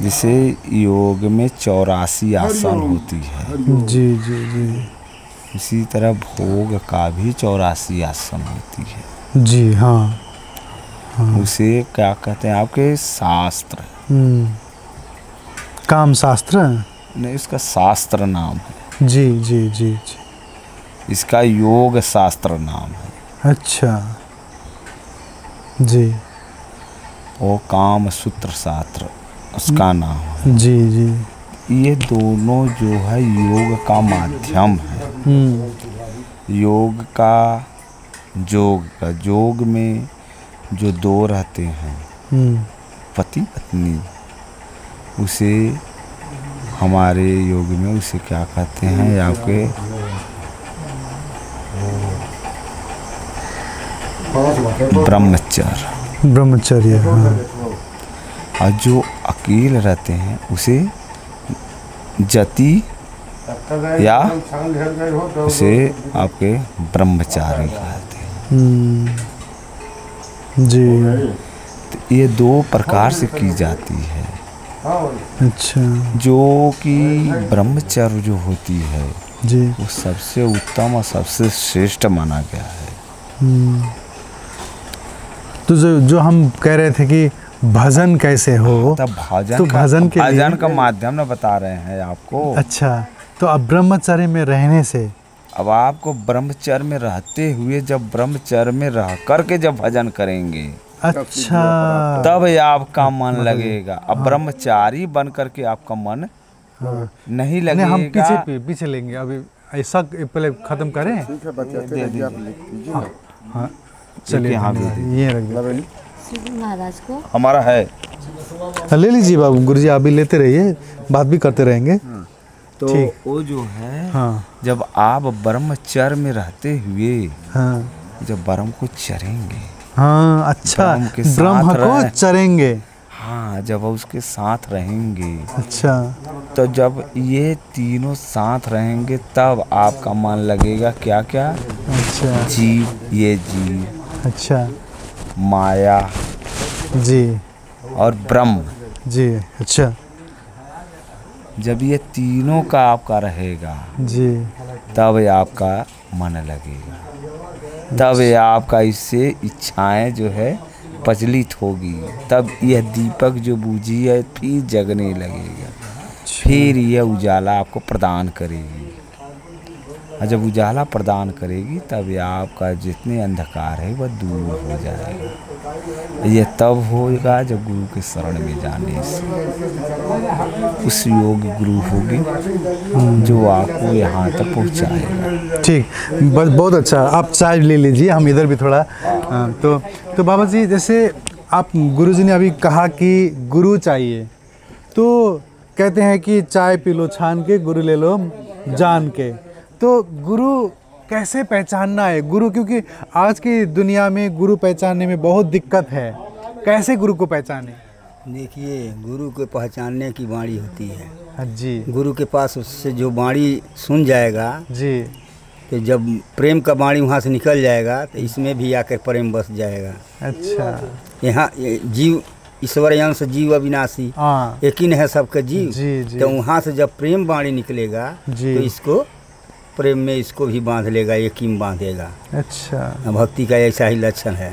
[SPEAKER 2] जिसे योग में 84 आसन होती है।
[SPEAKER 3] जी जी जी।
[SPEAKER 2] इसी तरह भोग का भी 84 आसन होती है।
[SPEAKER 3] जी हाँ, हाँ।
[SPEAKER 2] उसे क्या कहते हैं आपके शास्त्र,
[SPEAKER 3] काम शास्त्र
[SPEAKER 2] नहीं, उसका शास्त्र नाम है।
[SPEAKER 3] जी जी जी जी।
[SPEAKER 2] इसका योग शास्त्र नाम है।
[SPEAKER 3] अच्छा जी।
[SPEAKER 2] वो काम सूत्र शास्त्र उसका नाम है।
[SPEAKER 3] जी जी।
[SPEAKER 2] ये दोनों जो है योग का माध्यम है। योग का जोग में जो दो रहते हैं पति पत्नी, उसे हमारे योग में उसे क्या कहते हैं आपके
[SPEAKER 3] ब्रह्मचर्य। हाँ।
[SPEAKER 2] और जो अकेले रहते हैं उसे जति या उसे आपके ब्रह्मचारी कहते हैं।
[SPEAKER 3] जी।
[SPEAKER 2] तो ये दो प्रकार से की जाती है।
[SPEAKER 3] अच्छा। जो
[SPEAKER 2] कि ब्रह्मचर्य जो होती है
[SPEAKER 3] जी,
[SPEAKER 2] वो सबसे उत्तम और सबसे श्रेष्ठ माना गया है।
[SPEAKER 3] तो जो हम कह रहे थे कि भजन कैसे हो,
[SPEAKER 2] तब भजन का माध्यम न बता रहे हैं आपको।
[SPEAKER 3] अच्छा, तो अब ब्रह्मचर्य में रहने से
[SPEAKER 2] अब आपको ब्रह्मचर्य में रहते हुए जब ब्रह्मचर्य में रह करके जब भजन करेंगे,
[SPEAKER 3] अच्छा,
[SPEAKER 2] तब आपका मन लगेगा। अब ब्रह्मचारी बन करके आपका मन नहीं लगेगा।
[SPEAKER 3] हम पीछे लेंगे अभी, ऐसा पहले खत्म करें। हाँ चलिए, ये रख दो
[SPEAKER 4] महाराज को
[SPEAKER 2] हमारा है।
[SPEAKER 3] ले लीजिए बाबू, गुरुजी आप भी लेते रहिए, बात भी करते रहेंगे।
[SPEAKER 2] तो वो जो है,
[SPEAKER 3] हाँ,
[SPEAKER 2] जब आप ब्रह्मचर्य में रहते हुए,
[SPEAKER 3] हाँ,
[SPEAKER 2] जब ब्रह्म को चरेंगे,
[SPEAKER 3] हाँ, अच्छा, ब्रह्म को चरेंगे,
[SPEAKER 2] हाँ, जब उसके साथ रहेंगे,
[SPEAKER 3] अच्छा,
[SPEAKER 2] तो जब ये तीनों साथ रहेंगे तब आपका मन लगेगा क्या क्या,
[SPEAKER 3] अच्छा,
[SPEAKER 2] जीव, ये जीव,
[SPEAKER 3] अच्छा,
[SPEAKER 2] माया
[SPEAKER 3] जी, और
[SPEAKER 2] ब्रह्म
[SPEAKER 3] जी, अच्छा,
[SPEAKER 2] जब ये तीनों का आपका रहेगा
[SPEAKER 3] जी,
[SPEAKER 2] तब आपका मन लगेगा, तब आपका इससे इच्छाएं जो है प्रज्वलित होगी, तब यह दीपक जो बूझी है फिर जगने लगेगा, फिर यह उजाला आपको प्रदान करेगी। और जब उजाला प्रदान करेगी तब आपका जितने अंधकार है वह दूर हो जाएगा। यह तब होगा जब गुरु के शरण में जाने से उस योग गुरु होगी जो आपको यहाँ तक पहुँचाएगा।
[SPEAKER 3] ठीक, बहुत अच्छा। आप चाय ले लीजिए, हम इधर भी थोड़ा। तो बाबा जी, जैसे आप गुरुजी ने अभी कहा कि गुरु चाहिए, तो कहते हैं कि चाय पी लो छान के, गुरु ले लो जान के। तो गुरु कैसे पहचानना है गुरु, क्योंकि आज की दुनिया में गुरु पहचानने में बहुत दिक्कत है। कैसे गुरु को पहचाने?
[SPEAKER 5] देखिए, गुरु को पहचानने की वाणी होती है
[SPEAKER 3] जी।
[SPEAKER 5] गुरु के पास उससे जो वाणी सुन जाएगा
[SPEAKER 3] जी,
[SPEAKER 5] तो जब प्रेम का वाणी वहाँ से निकल जाएगा तो इसमें भी आकर प्रेम बस जाएगा।
[SPEAKER 3] अच्छा,
[SPEAKER 5] यहाँ जीव ईश्वर अंश जीव अविनाशी,
[SPEAKER 3] हाँ,
[SPEAKER 5] एक ही है सबका जीव।
[SPEAKER 3] जी, जी,
[SPEAKER 5] तो वहाँ से जब प्रेम वाणी निकलेगा
[SPEAKER 3] जी,
[SPEAKER 5] तो इसको प्रेम में इसको भी बांध लेगा, एक ही में बांधेगा।
[SPEAKER 3] अच्छा,
[SPEAKER 5] भक्ति का ऐसा ही लक्षण है।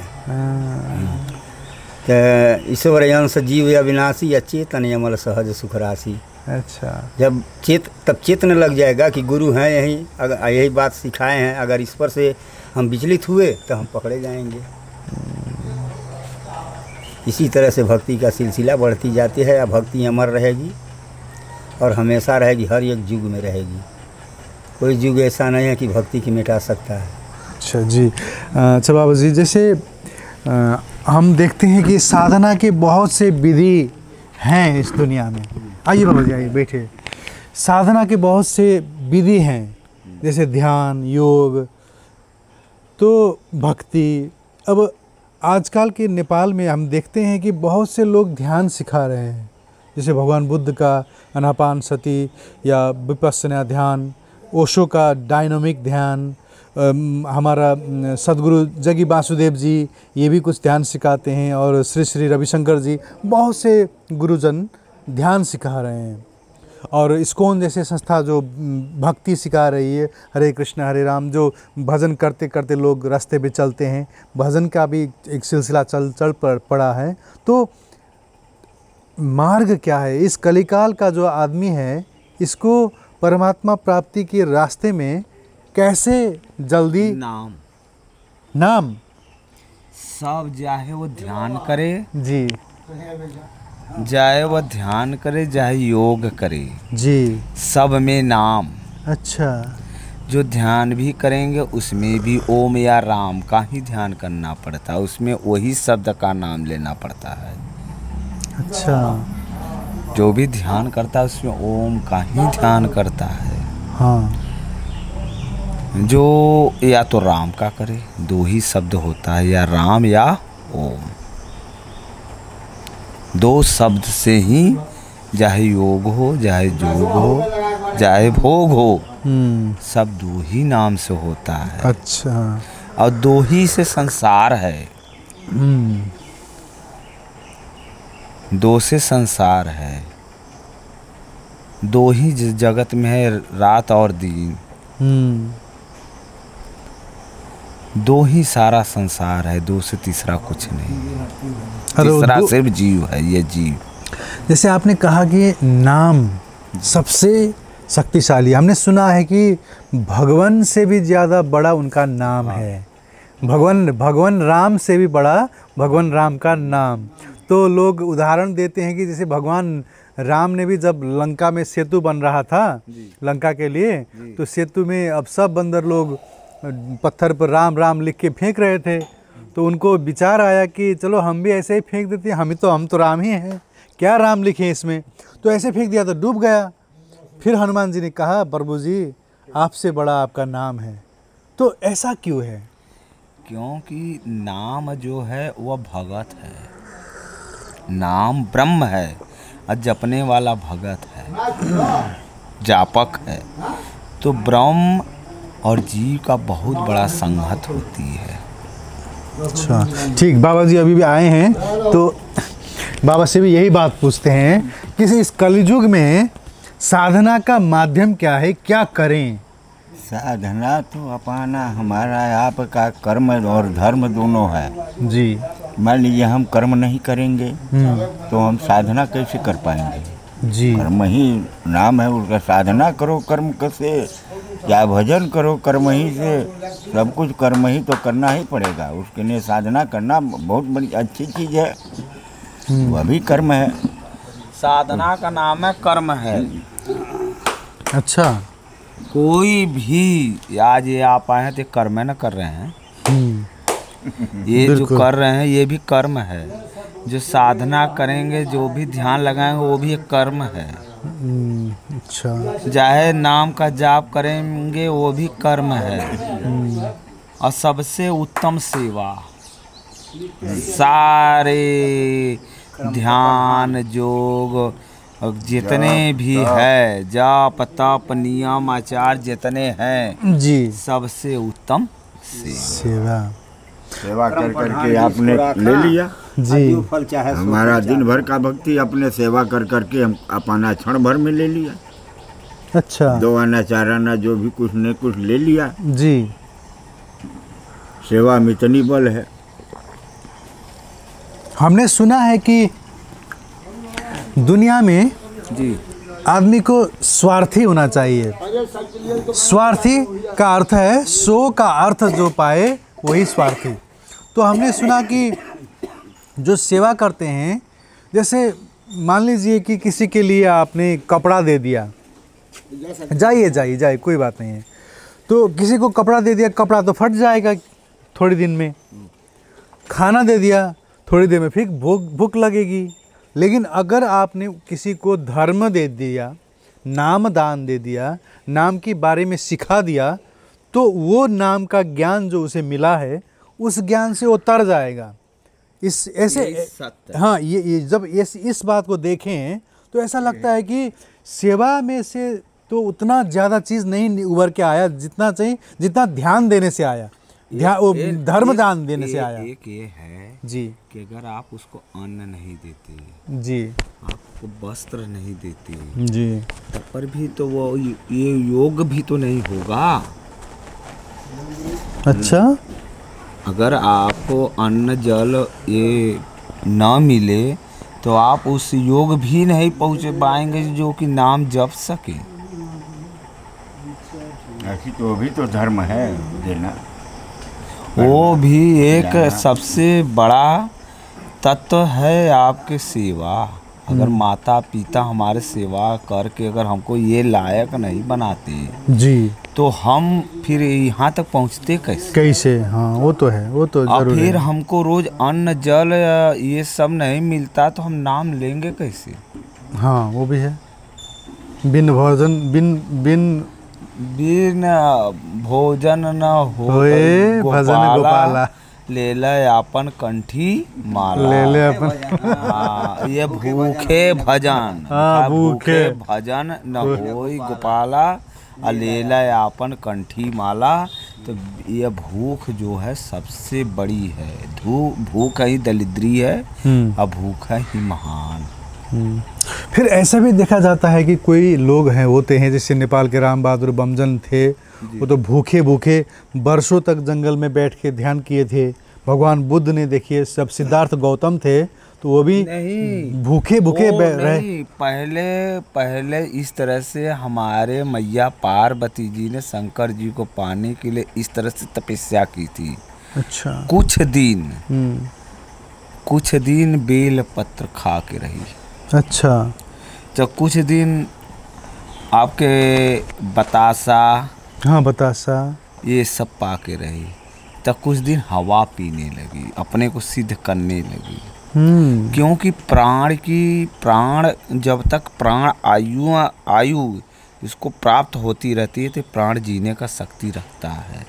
[SPEAKER 5] तो ईश्वर अंश जीव अविनाशी, अचेतन अमल सहज सुख राशि।
[SPEAKER 3] अच्छा,
[SPEAKER 5] जब तब चेतन लग जाएगा कि गुरु हैं यही, अगर यही बात सिखाए हैं, अगर इस पर से हम विचलित हुए तो हम पकड़े जाएंगे। इसी तरह से भक्ति का सिलसिला बढ़ती जाती है। अब भक्ति अमर रहेगी और हमेशा रहेगी, हर एक युग में रहेगी। कोई युग ऐसा नहीं है कि भक्ति की मिटा सकता है।
[SPEAKER 3] अच्छा जी। अच्छा बाबा जी, जैसे हम देखते हैं कि साधना के बहुत से विधि हैं इस दुनिया में। आइए बाबा जी, आइए बैठे। साधना के बहुत से विधि हैं, जैसे ध्यान, योग, तो भक्ति। अब आजकल के नेपाल में हम देखते हैं कि बहुत से लोग ध्यान सिखा रहे हैं, जैसे भगवान बुद्ध का आनापान सती या विपस्सना ध्यान, ओशो का डायनामिक ध्यान, हमारा सदगुरु जगी वासुदेव जी ये भी कुछ ध्यान सिखाते हैं, और श्री श्री रविशंकर जी, बहुत से गुरुजन ध्यान सिखा रहे हैं। और इस्कॉन जैसे संस्था जो भक्ति सिखा रही है, हरे कृष्ण हरे राम, जो भजन करते करते लोग रास्ते पे चलते हैं, भजन का भी एक सिलसिला चल पड़ा है। तो मार्ग क्या है इस कलिकाल का? जो आदमी है इसको परमात्मा प्राप्ति के रास्ते में कैसे जल्दी
[SPEAKER 2] नाम
[SPEAKER 3] सब
[SPEAKER 2] चाहे वो ध्यान करे
[SPEAKER 3] जी,
[SPEAKER 2] चाहे वह ध्यान करे चाहे योग करे
[SPEAKER 3] जी,
[SPEAKER 2] सब में नाम।
[SPEAKER 3] अच्छा,
[SPEAKER 2] जो ध्यान भी करेंगे उसमें भी ओम या राम का ही ध्यान करना पड़ता है, उसमें वही शब्द का नाम लेना पड़ता है।
[SPEAKER 3] अच्छा,
[SPEAKER 2] जो भी ध्यान करता है उसमें ओम का ही ध्यान करता है।
[SPEAKER 3] हाँ,
[SPEAKER 2] जो या तो राम का करे, दो ही शब्द होता है, या राम या ओम, दो शब्द से ही चाहे योग हो चाहे जोग हो चाहे भोग हो, सब दो ही नाम से होता है।
[SPEAKER 3] अच्छा,
[SPEAKER 2] और दो ही से संसार है, दो से संसार है, दो ही जगत में है, रात और दिन, दो ही सारा संसार है, दो से तीसरा कुछ नहीं। तीसरा सिर्फ जीव है, ये जीव।
[SPEAKER 3] जैसे आपने कहा कि नाम सबसे शक्तिशाली, हमने सुना है कि भगवान से भी ज़्यादा बड़ा उनका नाम है, भगवान राम से भी बड़ा भगवान राम का नाम। तो लोग उदाहरण देते हैं कि जैसे भगवान राम ने भी जब लंका में सेतु बन रहा था लंका के लिए, तो सेतु में अब सब बंदर लोग पत्थर पर राम राम लिख के फेंक रहे थे, तो उनको विचार आया कि चलो हम भी ऐसे ही फेंक देते हैं, हम तो राम ही हैं, क्या राम लिखे इसमें, तो ऐसे फेंक दिया तो डूब गया। फिर हनुमान जी ने कहा प्रभु जी आपसे बड़ा आपका नाम है। तो ऐसा क्यों है?
[SPEAKER 2] क्योंकि नाम जो है वह भगत है, नाम ब्रह्म है और जपने वाला भगत है, जापक है। तो ब्रह्म और जीव का बहुत बड़ा संगत होती है।
[SPEAKER 3] अच्छा, ठीक, बाबा जी अभी भी आए हैं तो बाबा से भी यही बात पूछते हैं कि इस कलयुग में साधना का माध्यम क्या है, क्या करें?
[SPEAKER 6] साधना तो अपना हमारा आपका कर्म और धर्म दोनों है
[SPEAKER 3] जी।
[SPEAKER 6] मान लीजिए हम कर्म नहीं करेंगे तो हम साधना कैसे कर पाएंगे?
[SPEAKER 3] जी,
[SPEAKER 6] कर्म ही नाम है उसका। साधना करो कर्म से, या भजन करो कर्म ही से, सब कुछ कर्म ही तो करना ही पड़ेगा। उसके लिए साधना करना बहुत बड़ी अच्छी चीज़ है, वह भी कर्म है।
[SPEAKER 2] साधना का नाम है कर्म है।
[SPEAKER 3] अच्छा,
[SPEAKER 2] कोई भी आज ये आप आए हैं तो कर्म न कर रहे हैं, ये जो कर रहे हैं ये भी कर्म है। जो साधना करेंगे, जो भी ध्यान लगाएंगे वो भी एक कर्म है।
[SPEAKER 3] अच्छा,
[SPEAKER 2] चाहे नाम का जाप करेंगे वो भी कर्म है। और सबसे उत्तम सेवा, सारे ध्यान योग जितने भी है, जाप तप नियम आचार जितने हैं
[SPEAKER 3] जी,
[SPEAKER 2] सबसे उत्तम
[SPEAKER 3] सेवा।
[SPEAKER 6] सेवा कर करके आपने ले लिया
[SPEAKER 3] जी,
[SPEAKER 6] हमारा दिन भर का भक्ति अपने सेवा कर करके हम अपना क्षण भर में ले लिया।
[SPEAKER 3] अच्छा,
[SPEAKER 6] 2 आना 4 आना जो भी कुछ ने कुछ ले लिया।
[SPEAKER 3] जी,
[SPEAKER 6] सेवा में इतनी बल है।
[SPEAKER 3] हमने सुना है कि दुनिया में
[SPEAKER 2] जी
[SPEAKER 3] आदमी को स्वार्थी होना चाहिए। स्वार्थी का अर्थ है सो का अर्थ जो पाए वही स्वार्थी। तो हमने सुना कि जो सेवा करते हैं, जैसे मान लीजिए कि किसी के लिए आपने कपड़ा दे दिया, जाइए कोई बात नहीं है, तो किसी को कपड़ा दे दिया, कपड़ा तो फट जाएगा थोड़ी दिन में। खाना दे दिया, थोड़ी देर में फिर भूख लगेगी। लेकिन अगर आपने किसी को धर्म दे दिया, नाम दान दे दिया, नाम के बारे में सिखा दिया, तो वो नाम का ज्ञान जो उसे मिला है उस ज्ञान से वो तर जाएगा। इस ऐसे हाँ, ये जब इस बात को देखें तो ऐसा लगता है कि सेवा में से तो उतना ज़्यादा चीज़ नहीं उभर के आया जितना चाहिए, जितना ध्यान देने से आया, धर्म दान देने से आया।
[SPEAKER 2] एक ये है
[SPEAKER 3] जी
[SPEAKER 2] कि अगर आप उसको अन्न नहीं देते,
[SPEAKER 3] जी,
[SPEAKER 2] आपको वस्त्र नहीं देते
[SPEAKER 3] जी,
[SPEAKER 2] तब पर भी तो वो ये योग भी तो नहीं होगा।
[SPEAKER 3] अच्छा,
[SPEAKER 2] अगर आपको अन्न जल ये ना मिले तो आप उस योग भी नहीं पहुँच पाएंगे जो कि नाम जप सके।
[SPEAKER 6] ऐसी तो भी तो धर्म है देना।
[SPEAKER 2] वो भी एक सबसे बड़ा तत्व है आपके सेवा। अगर माता पिता हमारे सेवा करके अगर हमको ये लायक नहीं बनाते
[SPEAKER 3] जी,
[SPEAKER 2] तो हम फिर यहाँ तक पहुँचते कैसे?
[SPEAKER 3] कैसे? हाँ, वो तो है, वो तो
[SPEAKER 2] और
[SPEAKER 3] जरूर
[SPEAKER 2] फिर
[SPEAKER 3] है।
[SPEAKER 2] हमको रोज अन्न जल ये सब नहीं मिलता तो हम नाम लेंगे कैसे?
[SPEAKER 3] हाँ, वो भी है। बिन भोजन बिन
[SPEAKER 2] भोजन न
[SPEAKER 3] होए भजन गोपाला,
[SPEAKER 2] ले ले अपन कंठी माला।
[SPEAKER 3] ले ले अपन
[SPEAKER 2] हाँ, ये भूखे भजन।
[SPEAKER 3] हाँ, भूखे
[SPEAKER 2] भजन न होई गोपाला और ले ले अपन कंठी माला। तो ये भूख जो है सबसे बड़ी है। भूख ही दरिद्री है और भूख ही महान।
[SPEAKER 3] फिर ऐसा भी देखा जाता है कि कोई लोग हैं होते हैं, जैसे नेपाल के राम बहादुर बमजन थे, वो तो भूखे भूखे वर्षों तक जंगल में बैठ के ध्यान किए थे। भगवान बुद्ध ने देखिए, जब सिद्धार्थ गौतम थे तो वो भी भूखे भूखे रहे।
[SPEAKER 2] पहले इस तरह से हमारे मैया पार्वती जी ने शंकर जी को पाने के लिए इस तरह से तपस्या की थी।
[SPEAKER 3] अच्छा।
[SPEAKER 2] कुछ दिन बेल पत्र खा के रही।
[SPEAKER 3] अच्छा।
[SPEAKER 2] तो कुछ दिन आपके बतासा,
[SPEAKER 3] हाँ, बतासा, ये
[SPEAKER 2] सब पा के रही। तो कुछ दिन हवा पीने लगी, अपने को सिद्ध करने लगी। क्योंकि प्राण जब तक प्राण आयु इसको प्राप्त होती रहती है तो प्राण जीने का शक्ति रखता है।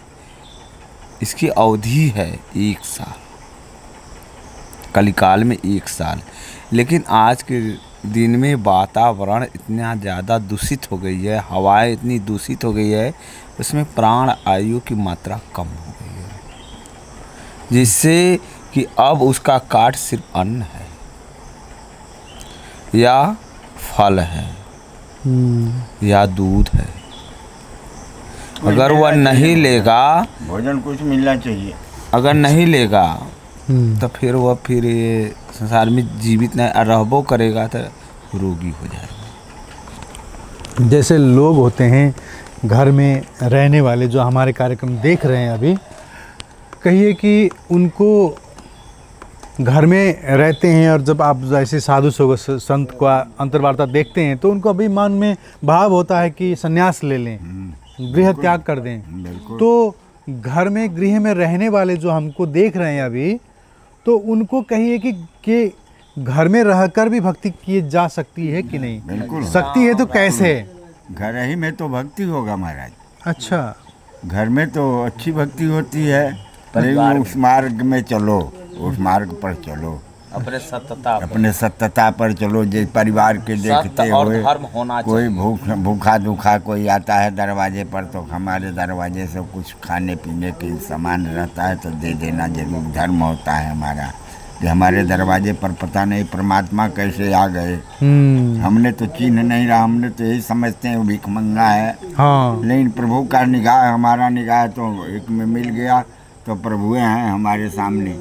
[SPEAKER 2] इसकी अवधि है 1 साल, कलिकाल में 1 साल। लेकिन आज के दिन में वातावरण इतना ज़्यादा दूषित हो गई है, हवाएं इतनी दूषित हो गई है, उसमें प्राण आयु की मात्रा कम हो गई है, जिससे कि अब उसका काट सिर्फ अन्न है या फल है या दूध है। अगर वह नहीं लेगा,
[SPEAKER 6] भोजन कुछ मिलना चाहिए।
[SPEAKER 2] अगर नहीं लेगा तो फिर ये संसार में जीवित नहीं रहबो करेगा तो रोगी हो जाएगा।
[SPEAKER 3] जैसे लोग होते हैं घर में रहने वाले, जो हमारे कार्यक्रम देख रहे हैं अभी, कहिए कि उनको घर में रहते हैं और जब आप जैसे साधु संत का अंतर्वार्ता देखते हैं तो उनको अभी मन में भाव होता है कि संन्यास ले लें, गृह त्याग कर दें। तो घर में गृह में रहने वाले जो हमको देख रहे हैं अभी, तो उनको कहिए कि घर में रहकर भी भक्ति की जा सकती है कि नहीं?
[SPEAKER 6] बिल्कुल
[SPEAKER 3] सकती है। तो कैसे?
[SPEAKER 6] घर ही में तो भक्ति होगा महाराज।
[SPEAKER 3] अच्छा।
[SPEAKER 6] घर में तो अच्छी भक्ति होती है, पर उस मार्ग में चलो, उस मार्ग पर चलो, अपने सत्यता पर चलो। जो परिवार के देखते हुए कोई भूखा दुखा कोई आता है दरवाजे पर, तो हमारे दरवाजे से कुछ खाने पीने के सामान रहता है तो दे देना जरूर धर्म होता है हमारा। कि हमारे दरवाजे पर पता नहीं परमात्मा कैसे आ गए, हमने तो चिन्ह नहीं रहा, हमने तो यही समझते हैं भीख मंगा है। हाँ। लेकिन प्रभु का निगाह, हमारा निगाह तो एक में मिल गया, तो प्रभु हैं हमारे सामने,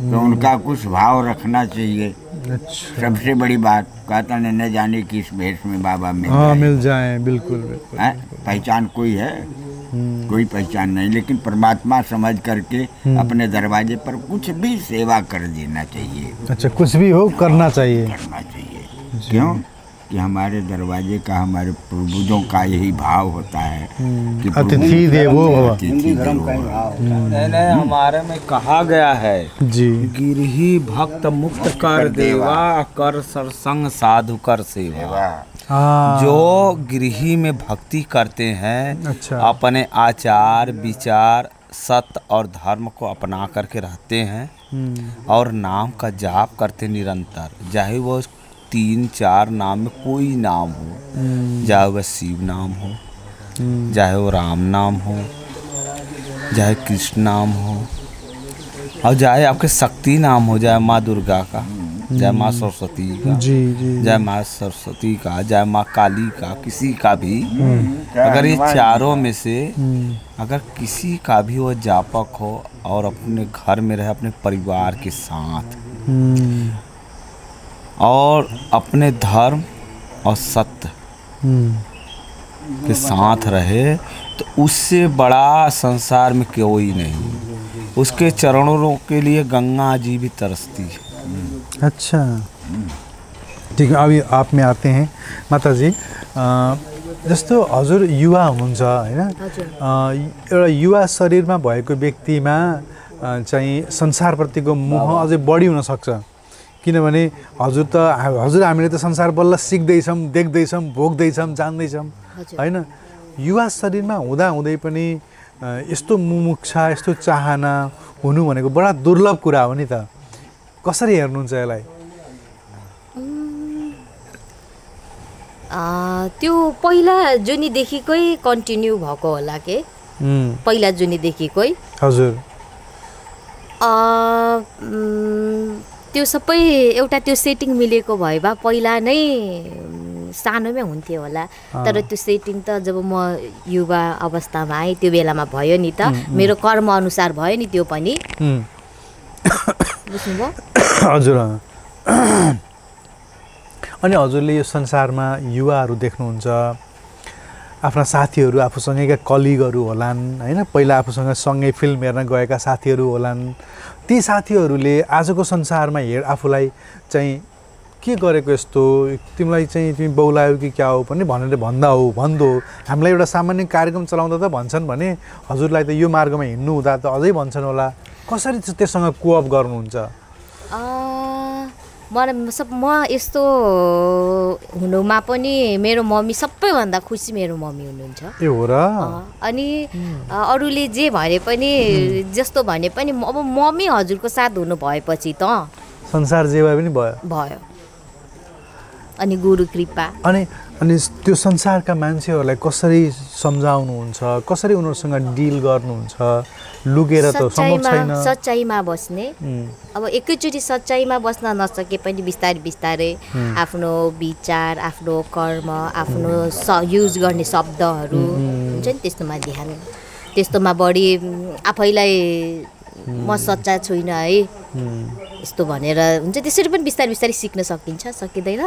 [SPEAKER 6] तो उनका कुछ भाव रखना चाहिए। अच्छा। सबसे बड़ी बात कहता न जाने कि इस भेष में बाबा मिल जाए। बिल्कुल बिल्कुल। पहचान कोई है? कोई पहचान नहीं, लेकिन परमात्मा समझ करके अपने दरवाजे पर कुछ भी सेवा कर देना चाहिए। अच्छा, कुछ भी हो करना चाहिए। क्यों कि हमारे दरवाजे का, हमारे पूर्वजों का यही भाव होता है कि
[SPEAKER 3] अतिथि देवो भव।
[SPEAKER 2] नहीं, हमारे में कहा गया है जी, गिरही भक्त मुक्त कर देवा, कर सरसंग साधु कर सेवा। जो गृही में भक्ति करते हैं, अच्छा, अपने आचार विचार सत्य और धर्म को अपना करके रहते हैं और नाम का जाप करते निरंतर, चाहे वो 3-4 नाम में कोई नाम हो, चाहे वह शिव नाम हो, चाहे वो राम नाम हो, चाहे कृष्ण नाम हो, और चाहे आपके शक्ति नाम हो, चाहे माँ दुर्गा का, जय माँ सरस्वती का, जय माँ सरस्वती का, जय माँ काली का, किसी का भी, अगर ये चारों में से अगर किसी का भी वो जापक हो और अपने घर में रहे, अपने परिवार के साथ और अपने धर्म और सत्य के साथ रहे, तो उससे बड़ा संसार में कोई नहीं। उसके चरणों के लिए गंगा जी भी तरसती है।
[SPEAKER 3] अच्छा, ठीक है। अभी आप में आते हैं माताजी। जस्तो हजुर युवा हुनुहुन्छ हैन, एउटा युवा शरीरमा भएको व्यक्तिमा चाहिँ संसारप्रतिको मोह अझै बढी हुन सक्छ, किनभने हजुर हामीले त संसार बल्ल सिक्दैछौँ, देख्दैछौँ, भोग्दैछौँ, जान्दैछौँ हैन। युवा शरीरमा हुँदै पनि यस्तो मुमुक्षा, यस्तो चाहना हुनु भनेको बडा दुर्लभ कुरा हो नि त। कसरी हेर्नुहुन्छ यसलाई?
[SPEAKER 4] त्यो पहिला जुनीदेखिकै कन्टिन्यू भएको होला के, पहिला जुनीदेखिकै।
[SPEAKER 3] हजुर,
[SPEAKER 4] त्यो सबै एउटा त्यो सेटिङ मिलेको भए भए पहिला नै सानोमै हुन्थ्यो होला। तर त्यो सेटिङ त जब म युवा अवस्थामा आएँ त्यो बेलामा भयो नि त, मेरो कर्म अनुसार भयो नि त्यो पनि। बुझ्नुभयो?
[SPEAKER 3] हजुर। अनि हजुरले यो संसारमा युवाहरू देख्नुहुन्छ, आफ्ना साथीहरू, आफूसँगैका कलिगहरू होलान् हैन, पहिला आफूसँग सँगै फिल्म हेर्न गएका साथीहरू होलान्। ती साथीहरूले आजको संसारमा आफूलाई चाहिँ के गरेको यस्तो, तिमीलाई चाहिँ तिमी बौलायो कि क्या हो पनि भनेर भन्दो। हामीलाई एउटा सामान्य कार्यक्रम चलाउँदा त भन्छन् भने हजुरलाई त यो मार्गमा हिँड्नु हुँदा त अझै भन्छन् होला। कसरी त्यससँग कोअप गर्नुहुन्छ?
[SPEAKER 4] म यस्तो हुनुमा पनि मेरो मम्मी सबैभन्दा खुसी मेरो मम्मी हुनुहुन्छ।
[SPEAKER 3] ए हो र?
[SPEAKER 4] अनि अरूले जे भने पनि, जस्तो भने पनि अब मम्मी हजुरको साथ हुनु भएपछि त
[SPEAKER 3] संसार जे भए पनि
[SPEAKER 4] भयो। अनि गुरु कृपा।
[SPEAKER 3] अनि त्यो संसारका मान्छेहरूलाई कसरी सम्झाउनुहुन्छ, कसरी उनीहरूसँग डिल गर्नुहुन्छ? लुकेर त सम्भव छैन।
[SPEAKER 4] सच्चाइमा बस्ने। अब एकैचोटि सच्चाइमा बस्न नसके पनि बिस्तारै बिस्तारै आफ्नो विचार, आफ्नो कर्म, आफ्नो युज गर्ने शब्दहरू हुन्छ नि त्यस्तोमा ध्यान, त्यस्तोमा बढी आफैलाई म सच्चा छुइनँ है यस्तो भनेर हुन्छ। त्यसरी पनि बिस्तारै बिस्तारै सिक्न सकिन्छ, सकिँदैन?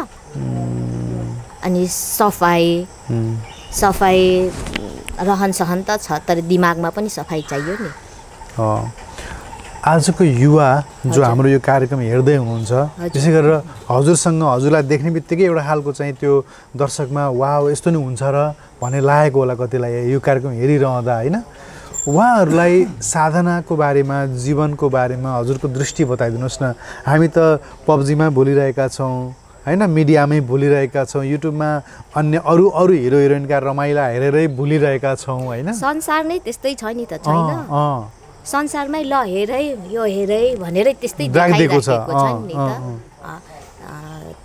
[SPEAKER 4] अनि सफाइ रहन सहन त छ, तर दिमागमा पनि सफाइ चाहियो नि।
[SPEAKER 3] आजको युवा जो हाम्रो यो कार्यक्रम हेर्दै हुनुहुन्छ, त्यसै गरेर हजुरलाई देख्ने बित्तिकै एउटा खालको चाहिँ त्यो दर्शकमा वाह यस्तो नि हुन्छ र भन्ने लागेको होला कतिलाई यो कार्यक्रम हेरिरहँदा हैन। उहाँहरूलाई साधनाको बारेमा, जीवनको बारेमा हजुरको दृष्टि बताइदिनुहोस् न। हामी त पब्जीमा भुलिरहेका छौँ हैन, मिडियामै भुलिरहेका छौँ, युट्युबमा अन्य अरू हिरो हिरोइनका रमाइला हेरेरै भुलिरहेका छौँ हैन।
[SPEAKER 4] संसार नै त्यस्तै छ नि त, छैन? संसारमै ल हेरै यो हेरै भनेर त्यस्तै देखाइरहेको छ नि त।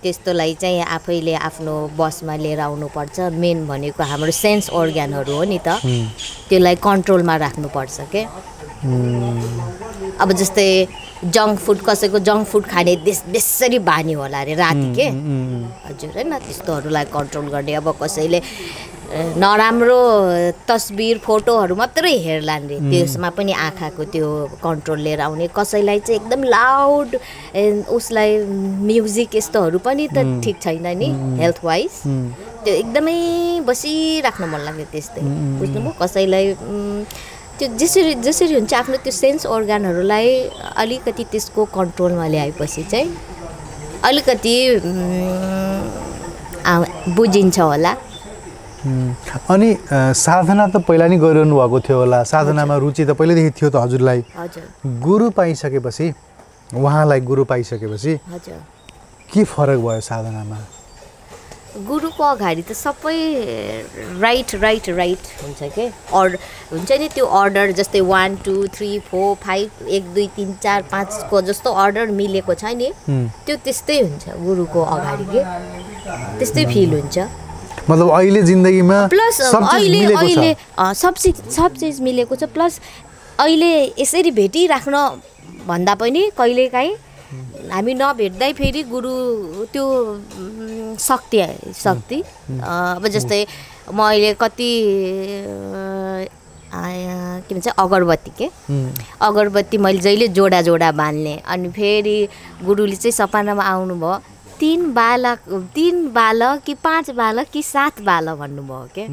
[SPEAKER 4] त्यस्तोलाई चाहिँ आफैले आफ्नो बसमा लिएर आउनुपर्छ। मेन भनेको हाम्रो सेन्स अर्ग्यानहरू हो नि त, त्यसलाई कन्ट्रोलमा राख्नुपर्छ के। अब जस्तै जङ्क फुड, कसैको जङ्क फुड खाने बेसरी बानी होला अरे राति के हजुर होइन, त्यस्तोहरूलाई कन्ट्रोल गर्ने। अब कसैले नराम्रो तस्बिर फोटोहरू मात्रै हेर्लान् रे, त्यसमा पनि आँखाको त्यो कन्ट्रोल लिएर आउने। कसैलाई चाहिँ एकदम लाउड उसलाई म्युजिक यस्तोहरू पनि त ठिक छैन नि हेल्थ वाइज, त्यो एकदमै बसिराख्नु मन लाग्यो त्यस्तै, बुझ्नुभयो? कसैलाई त्यो जसरी हुन्छ आफ्नो त्यो सेन्स अर्गानहरूलाई अलिकति त्यसको कन्ट्रोलमा ल्याएपछि चाहिँ अलिकति बुझिन्छ होला।
[SPEAKER 3] अनि साधना त पहिला नै गरिरहनु भएको थियो होला, साधनामा रुचि त पहिल्यैदेखि थियो त हजुरलाई। गुरु पाइसकेपछि, उहाँलाई गुरु पाइसकेपछि के फरक भयो साधनामा?
[SPEAKER 4] गुरुको अगाडि त सबै राइट हुन्छ के, हुन्छ नि त्यो अर्डर, जस्तै 1 2 3 4 5 1 2 3 4 5 को जस्तो अर्डर मिलेको छ नि, त्यो त्यस्तै हुन्छ गुरुको अगाडि के, त्यस्तै फिल हुन्छ।
[SPEAKER 3] मतलब अहिले जिन्दगीमा
[SPEAKER 4] प्लस अहिले सब चिज मिलेको छ। प्लस अहिले यसरी भेटिराख्न भन्दा पनि कहिलेकाहीँ हामी नभेट्दै फेरि गुरु त्यो शक्ति अब जस्तै म अहिले कति के भन्छ अगरबत्ती मैले जहिले जोडा बाल्ने, अनि फेरि गुरुले चाहिँ सपनामा आउनुभयो, 3 बालक कि 5 बालक कि 7 बालक भन्नुभयो के।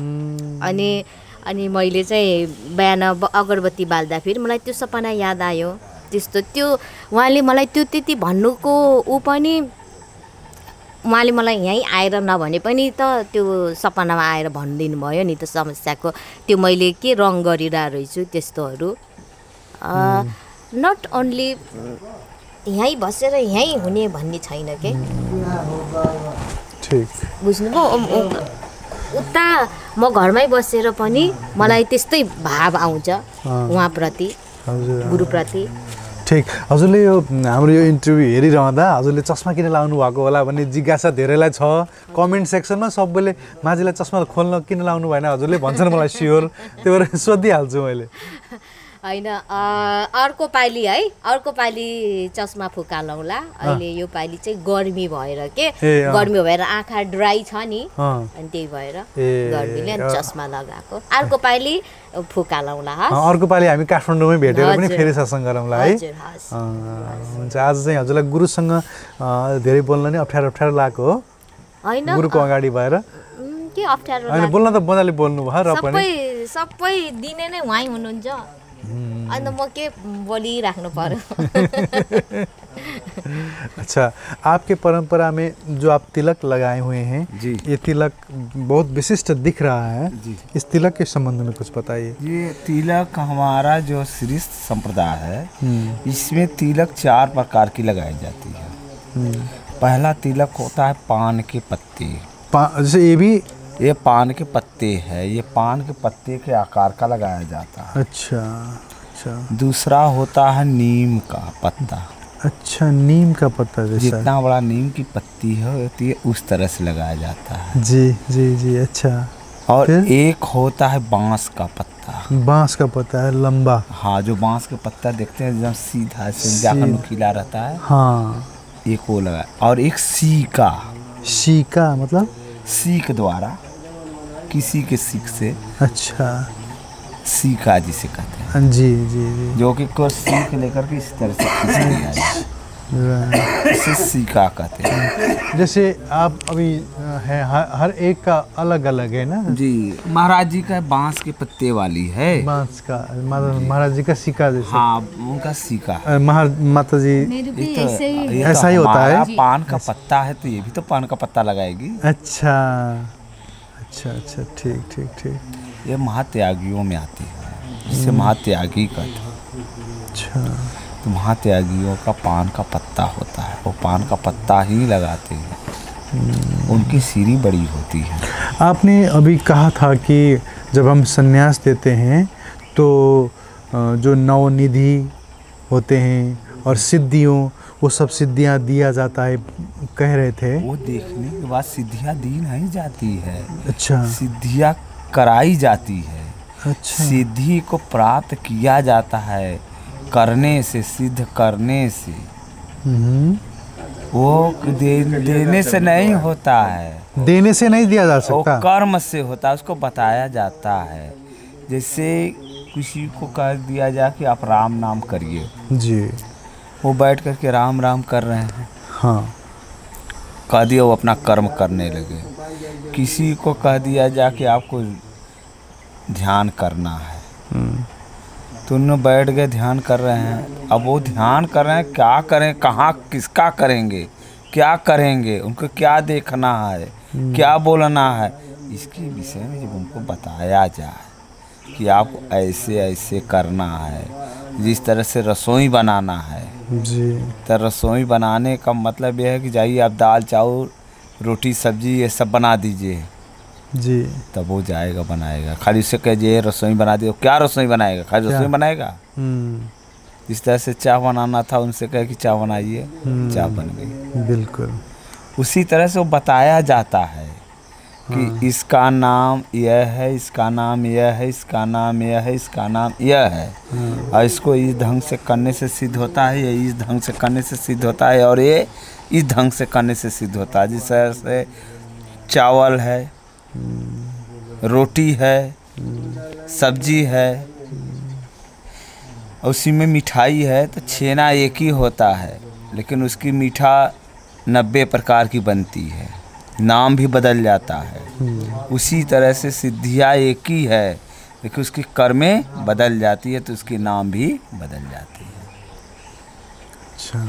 [SPEAKER 4] अनि मैले चाहिँ बिहान अगरबत्ती बाल्दा फेरि मलाई त्यो सपना याद आयो त्यस्तो त्यो उहाँले मलाई त्यो त्यति भन्नुको ऊ पनि उहाँले मलाई यहीँ आएर नभने पनि त त्यो सपनामा आएर भनिदिनु भयो नि त समस्याको त्यो मैले के रङ गरिरहेको रहेछु त्यस्तोहरू नट ओन्ली यहीँ बसेर यहीँ हुने भन्ने छैन के
[SPEAKER 3] ठिक
[SPEAKER 4] बुझ्नुभयो उता म घरमै बसेर पनि मलाई त्यस्तै भाव आउँछ उहाँप्रति गुरुप्रति
[SPEAKER 3] ठिक हजुरले यो हाम्रो यो इन्टरभ्यू हेरिरहँदा हजुरले चस्मा किन लाउनु भएको होला भन्ने जिज्ञासा धेरैलाई छ कमेन्ट सेक्सनमा सबैले माझीलाई चस्मा खोल्न किन लाउनु भएन हजुरले भन्छन् मलाई स्योर त्यही भएर सोधिहाल्छु मैले
[SPEAKER 4] होइन अर्को पालि चस्मा फुकालौँला अहिले यो पालि चाहिँ गर्मी भएर के गर्मी भएर आँखा ड्राई छ नि अनि त्यही भएर गर्मीले चस्मा लगाएको अर्को पालि फुकालौँला
[SPEAKER 3] अर्को पालि हामी काठमाडौँमै भेटेर पनि फेरि सत्सङ्ग गरौँला है हुन्छ आज चाहिँ हजुरलाई गुरुसँग धेरै बोल्न नि अप्ठ्यारो लागेको हो
[SPEAKER 4] होइन
[SPEAKER 3] गुरुको अगाडि भएर
[SPEAKER 4] के अप्ठ्यारो
[SPEAKER 3] होइन बोल्न त मजाले बोल्नु भयो र पनि
[SPEAKER 4] सबै दिने नै उहाँ हुनुहुन्छ अन्त म के बोलिराख्नु पर्यो
[SPEAKER 3] अच्छा आपके परंपरा में जो आप तिलक लगाए हुए हैं
[SPEAKER 2] जी
[SPEAKER 3] ये तिलक बहुत विशिष्ट दिख रहा है जी इस तिलक के संबंध में कुछ बताइए
[SPEAKER 2] ये तिलक हमारा जो श्रेष्ठ संप्रदाय है इसमें तिलक 4 प्रकार की लगाई जाती है पहला तिलक होता है पान के पत्ते
[SPEAKER 3] जैसे
[SPEAKER 2] ये पान के पत्ते है ये पान के पत्ते के आकार का लगाया जाता है
[SPEAKER 3] अच्छा
[SPEAKER 2] दूसरा होता है नीम का पत्ता
[SPEAKER 3] अच्छा नीम का पत्ता जैसा
[SPEAKER 2] जितना बड़ा नीम की पत्ती होती है उस तरह से लगाया जाता है
[SPEAKER 3] जी अच्छा
[SPEAKER 2] और एक होता है बांस का पत्ता
[SPEAKER 3] है लंबा
[SPEAKER 2] हाँ जो बांस का पत्ता देखते हैं एकदम सीधा से जाकर नुकीला रहता है
[SPEAKER 3] हाँ
[SPEAKER 2] एक वो लगा और एक सीका
[SPEAKER 3] मतलब
[SPEAKER 2] सीख द्वारा किसी के सीख से
[SPEAKER 3] अच्छा
[SPEAKER 2] सीखा जिसे कहते हैं
[SPEAKER 3] जी
[SPEAKER 2] जो कि कोई सीख लेकर के इस तरह से खींच लिया जाए इसे सीखा कहते हैं।
[SPEAKER 3] जैसे आप अभी है हर एक का अलग अलग है ना
[SPEAKER 2] जी महाराज जी का बांस के पत्ते वाली है
[SPEAKER 3] बांस का महाराज जी का सीका जैसे
[SPEAKER 2] हाँ उनका सीका
[SPEAKER 3] माता जी ऐसा ही होता है
[SPEAKER 2] पान का पत्ता है तो ये भी तो पान का पत्ता लगाएगी
[SPEAKER 3] अच्छा ठीक
[SPEAKER 2] ये महात्यागियों में आती है जिसे महात्यागी कहते हैं।
[SPEAKER 3] अच्छा
[SPEAKER 2] तो महात्यागियों का पान का पत्ता होता है वो पान का पत्ता ही लगाते हैं उनकी सीरी बड़ी होती है।
[SPEAKER 3] आपने अभी कहा था कि जब हम संन्यास देते हैं तो जो नवनिधि होते हैं और सिद्धियों वो सब सिद्धियां दिया जाता है कह रहे थे।
[SPEAKER 2] वो देखने के बाद सिद्धियां दी नहीं जाती है।
[SPEAKER 3] अच्छा
[SPEAKER 2] सिद्धियां कराई जाती है।
[SPEAKER 3] अच्छा
[SPEAKER 2] सिद्धि को प्राप्त किया जाता है करने से सिद्ध करने से वो देने से नहीं होता है
[SPEAKER 3] देने से नहीं दिया जा सकता
[SPEAKER 2] वो कर्म से होता है उसको बताया जाता है। जैसे किसी को कह दिया जाए कि आप राम नाम करिए
[SPEAKER 3] जी
[SPEAKER 2] वो बैठ कर के राम राम कर रहे हैं
[SPEAKER 3] हाँ
[SPEAKER 2] कह दिया वो अपना कर्म करने लगे। किसी को कह दिया जा कि आपको ध्यान करना है तो उन्होंने बैठ गए ध्यान कर रहे हैं। अब वो ध्यान कर रहे हैं क्या करें कहाँ किसका करेंगे क्या करेंगे उनको क्या देखना है क्या बोलना है इसके विषय में जब उनको बताया जाए कि आपको ऐसे ऐसे करना है जिस तरह से रसोई बनाना है
[SPEAKER 3] जी
[SPEAKER 2] तो रसोई बनाने का मतलब यह है कि जाइए आप दाल चावल रोटी सब्जी ये सब बना दीजिए
[SPEAKER 3] जी
[SPEAKER 2] तब वो जाएगा बनाएगा। खाली उससे कहिए रसोई बना दिए क्या रसोई बनाएगा खाली रसोई बनाएगा। जिस तरह से चाय बनाना था उनसे कहे कि चाय बनाइए चाय बन गई।
[SPEAKER 3] बिल्कुल
[SPEAKER 2] उसी तरह से वो बताया जाता है कि इसका नाम यह है इसका नाम यह है इसका नाम यह है इसका नाम यह है और इसको इस ढंग से करने से सिद्ध होता है ये इस ढंग से करने से सिद्ध होता है और ये इस ढंग से करने से सिद्ध होता है। जिस तरह से चावल है रोटी है सब्जी है उसी में मिठाई है तो छेना एक ही होता है लेकिन उसकी मीठा 90 प्रकार की बनती है नाम भी बदल जाता है। उसी तरह से सिद्धियाँ एक ही है लेकिन उसकी कर्में बदल जाती है तो उसकी नाम भी बदल जाती है।
[SPEAKER 3] अच्छा,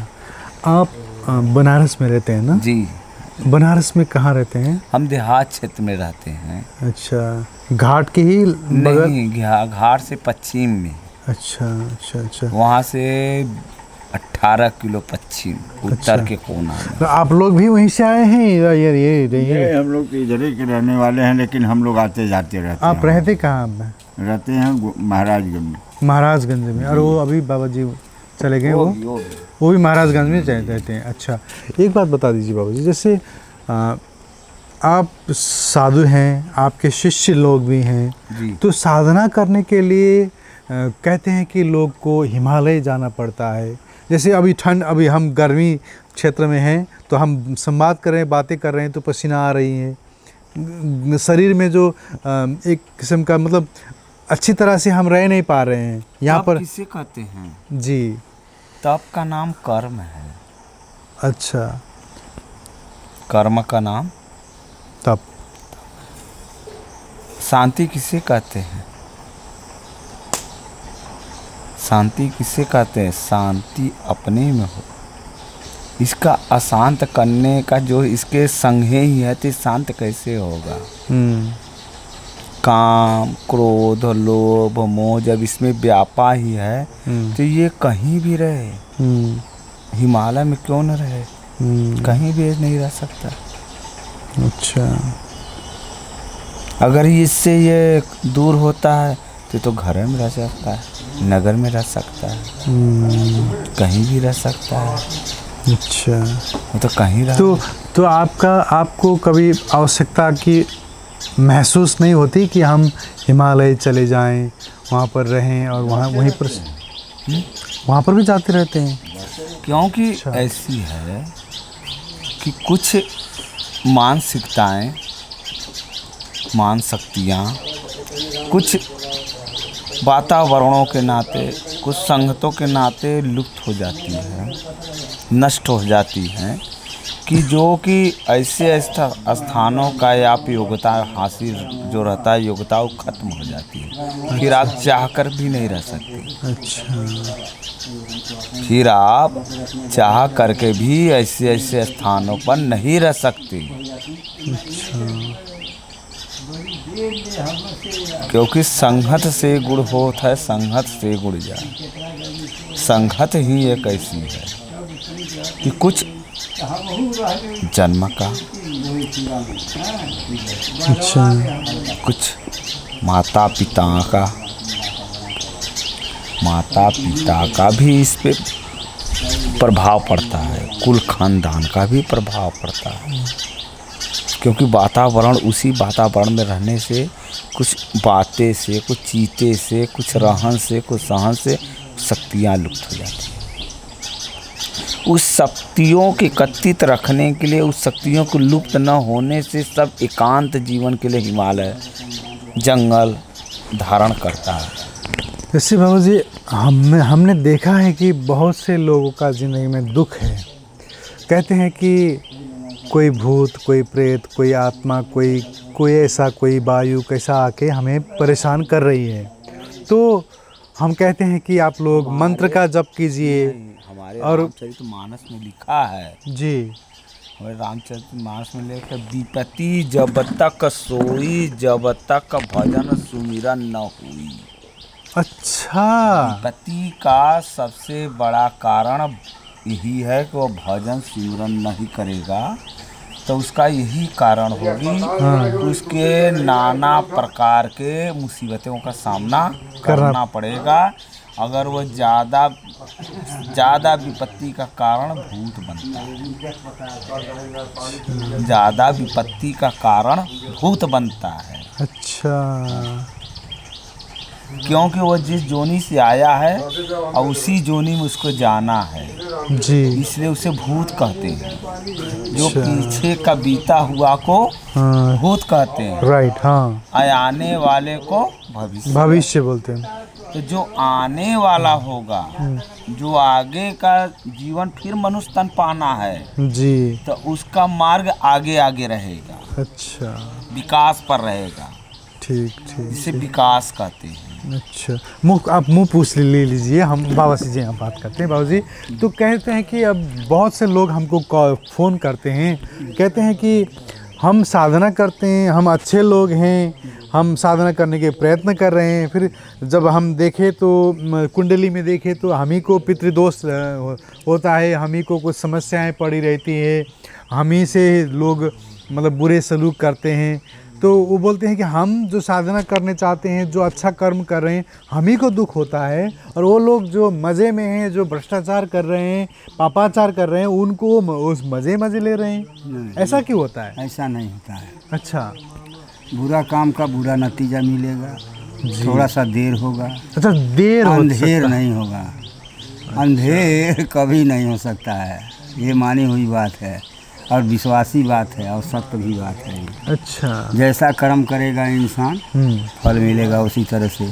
[SPEAKER 3] आप बनारस में रहते हैं ना?
[SPEAKER 2] जी।
[SPEAKER 3] बनारस में कहाँ रहते हैं?
[SPEAKER 2] हम देहात क्षेत्र में रहते हैं।
[SPEAKER 3] अच्छा, घाट के ही बगल?
[SPEAKER 2] नहीं, घाट से पश्चिम में।
[SPEAKER 3] अच्छा अच्छा अच्छा।
[SPEAKER 2] वहाँ से 18 किलो पश्चिम उत्तर के कोना में।
[SPEAKER 3] तो आप लोग भी वहीं से आए हैं? ये
[SPEAKER 6] हम लोग तो इधर ही के रहने वाले हैं, लेकिन हम लोग आते जाते रहते हैं।
[SPEAKER 3] आप रहते कहाँ में?
[SPEAKER 6] रहते हैं महाराजगंज में।
[SPEAKER 3] महाराजगंज में। और वो अभी बाबा जी चले गए, वो भी महाराजगंज में रहते हैं। अच्छा, एक बात बता दीजिए बाबा जी, जैसे आप साधु हैं, आपके शिष्य लोग भी हैं, तो साधना करने के लिए कहते हैं कि लोग को हिमालय जाना पड़ता है। जैसे अभी ठंड, अभी हम गर्मी क्षेत्र में हैं, तो हम संवाद कर रहे हैं, बातें कर रहे हैं, तो पसीना आ रही है शरीर में, जो एक किस्म का मतलब अच्छी तरह से हम रह नहीं पा रहे हैं यहाँ पर।
[SPEAKER 2] किसे कहते हैं?
[SPEAKER 3] जी,
[SPEAKER 2] तप का नाम कर्म है।
[SPEAKER 3] अच्छा,
[SPEAKER 2] कर्म का नाम
[SPEAKER 3] तप।
[SPEAKER 2] शांति किसे कहते हैं? शांति किसे कहते हैं? शांति अपने में हो। इसका अशांत करने का जो इसके संगे ही है, तो शांत कैसे होगा? काम, क्रोध, लोभ, मोह जब इसमें व्यापा ही है, तो ये कहीं भी रहे, हिमालय में क्यों न रहे, कहीं भी नहीं रह सकता।
[SPEAKER 3] अच्छा,
[SPEAKER 2] अगर इससे ये दूर होता है तो घर में रह सकता है, नगर में रह सकता है, कहीं भी रह सकता है।
[SPEAKER 3] अच्छा,
[SPEAKER 2] वो तो कहीं रह।
[SPEAKER 3] तो आपको कभी आवश्यकता की महसूस नहीं होती कि हम हिमालय चले जाएं, वहाँ पर रहें और वहाँ पर भी जाते रहते हैं?
[SPEAKER 2] क्योंकि ऐसी है कि कुछ मानसिकताएं, मान शक्तियाँ कुछ वातावरणों के नाते, कुछ संगतों के नाते लुप्त हो जाती है, नष्ट हो जाती हैं, कि जो कि ऐसे स्थानों का या योग्यता हासिल जो रहता है, योग्यता वो खत्म हो जाती है। फिर आप चाहकर भी नहीं रह सकते।
[SPEAKER 3] अच्छा,
[SPEAKER 2] फिर आप चाह करके भी ऐसे स्थानों पर नहीं रह सकते। क्योंकि संगत से गुण होता है, संगत से गुण जाए। संगत ही एक ऐसी है कि कुछ जन्म का,
[SPEAKER 3] अच्छा,
[SPEAKER 2] कुछ माता पिता का भी इस पे प्रभाव पड़ता है, कुल खानदान का भी प्रभाव पड़ता है। क्योंकि वातावरण, उसी वातावरण में रहने से, कुछ बातें से, कुछ चीते से, कुछ रहन से, कुछ सहन से शक्तियाँ लुप्त हो जाती हैं। उस शक्तियों के एकत्रित रखने के लिए, उस शक्तियों को लुप्त न होने से, सब एकांत जीवन के लिए हिमालय, जंगल धारण करता है।
[SPEAKER 3] जैसे बाबा जी, हमने देखा है कि बहुत से लोगों का ज़िंदगी में दुख है। कहते हैं कि कोई भूत, कोई प्रेत, कोई आत्मा, कोई ऐसा, कोई वायु कैसा आके हमें परेशान कर रही है। तो हम कहते हैं कि आप लोग मंत्र का जप कीजिए।
[SPEAKER 2] हमारे
[SPEAKER 3] और
[SPEAKER 2] रामचरितमानस में लिखा है
[SPEAKER 3] जी,
[SPEAKER 2] हमारे रामचरितमानस में लिखा, विपत्ति जब तक सोई, जब तक भजन सुमिरन न हुई।
[SPEAKER 3] अच्छा,
[SPEAKER 2] विपत्ति का सबसे बड़ा कारण यही है कि वो भजन सिमरन नहीं करेगा, तो उसका यही कारण होगी कि उसके नाना प्रकार के मुसीबतों का सामना करना पड़ेगा। अगर वो ज़्यादा विपत्ति का कारण भूत बनता है, ज़्यादा विपत्ति का कारण भूत बनता है।
[SPEAKER 3] अच्छा,
[SPEAKER 2] क्योंकि वो जिस जोनी से आया है और उसी जोनी में उसको जाना है
[SPEAKER 3] जी,
[SPEAKER 2] इसलिए उसे भूत कहते हैं। जो पीछे का बीता हुआ को भूत कहते हैं,
[SPEAKER 3] राइट, हाँ।
[SPEAKER 2] आने वाले को
[SPEAKER 3] भविष्य बोलते हैं।
[SPEAKER 2] तो जो आने वाला होगा, जो आगे का जीवन फिर मनुष्य तन पाना है
[SPEAKER 3] जी,
[SPEAKER 2] तो उसका मार्ग आगे आगे रहेगा।
[SPEAKER 3] अच्छा,
[SPEAKER 2] विकास पर रहेगा।
[SPEAKER 3] ठीक,
[SPEAKER 2] जिसे विकास कहते हैं।
[SPEAKER 3] अच्छा, आप मुँह पूछ ले लीजिए, हम बाबा जी यहाँ बात करते हैं। बाबा जी तो कहते हैं कि अब बहुत से लोग हमको फ़ोन करते हैं, कहते हैं कि हम साधना करते हैं, हम अच्छे लोग हैं, हम साधना करने के प्रयत्न कर रहे हैं, फिर जब हम देखें तो कुंडली में देखें तो हम ही को पितृदोष होता है, हम ही को कुछ समस्याएं पड़ी रहती है, हम ही से लोग मतलब बुरे सलूक करते हैं। तो वो बोलते हैं कि हम जो साधना करने चाहते हैं, जो अच्छा कर्म कर रहे हैं, हम ही को दुख होता है, और वो लोग जो मज़े में हैं, जो भ्रष्टाचार कर रहे हैं, पापाचार कर रहे हैं, उनको उस मज़े ले रहे हैं। ऐसा क्यों होता है?
[SPEAKER 5] ऐसा नहीं होता है।
[SPEAKER 3] अच्छा,
[SPEAKER 5] बुरा काम का बुरा नतीजा मिलेगा, थोड़ा सा देर होगा।
[SPEAKER 3] अच्छा, देर
[SPEAKER 5] अंधेर नहीं होगा, अंधेर कभी नहीं हो सकता है, ये मानी हुई बात है और विश्वासी बात है और सत्य भी बात है।
[SPEAKER 3] अच्छा,
[SPEAKER 5] जैसा कर्म करेगा इंसान फल मिलेगा उसी तरह से,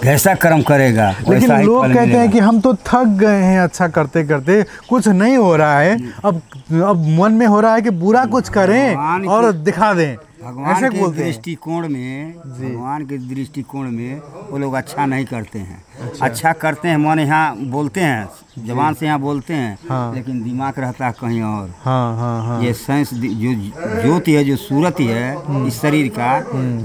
[SPEAKER 5] कैसा कर्म करेगा
[SPEAKER 3] लेकिन लोग कहते हैं कि हम तो थक गए हैं अच्छा करते करते, कुछ नहीं हो रहा है, अब मन में हो रहा है कि बुरा कुछ करें और दिखा दें।
[SPEAKER 5] भगवान के दृष्टिकोण में, भगवान के दृष्टिकोण में वो लोग अच्छा नहीं करते हैं। अच्छा करते हैं, मन यहाँ बोलते हैं, जबान से यहाँ बोलते हैं, लेकिन दिमाग रहता है कहीं और। ये साइंस जो ज्योति है, जो सूरत है इस शरीर का,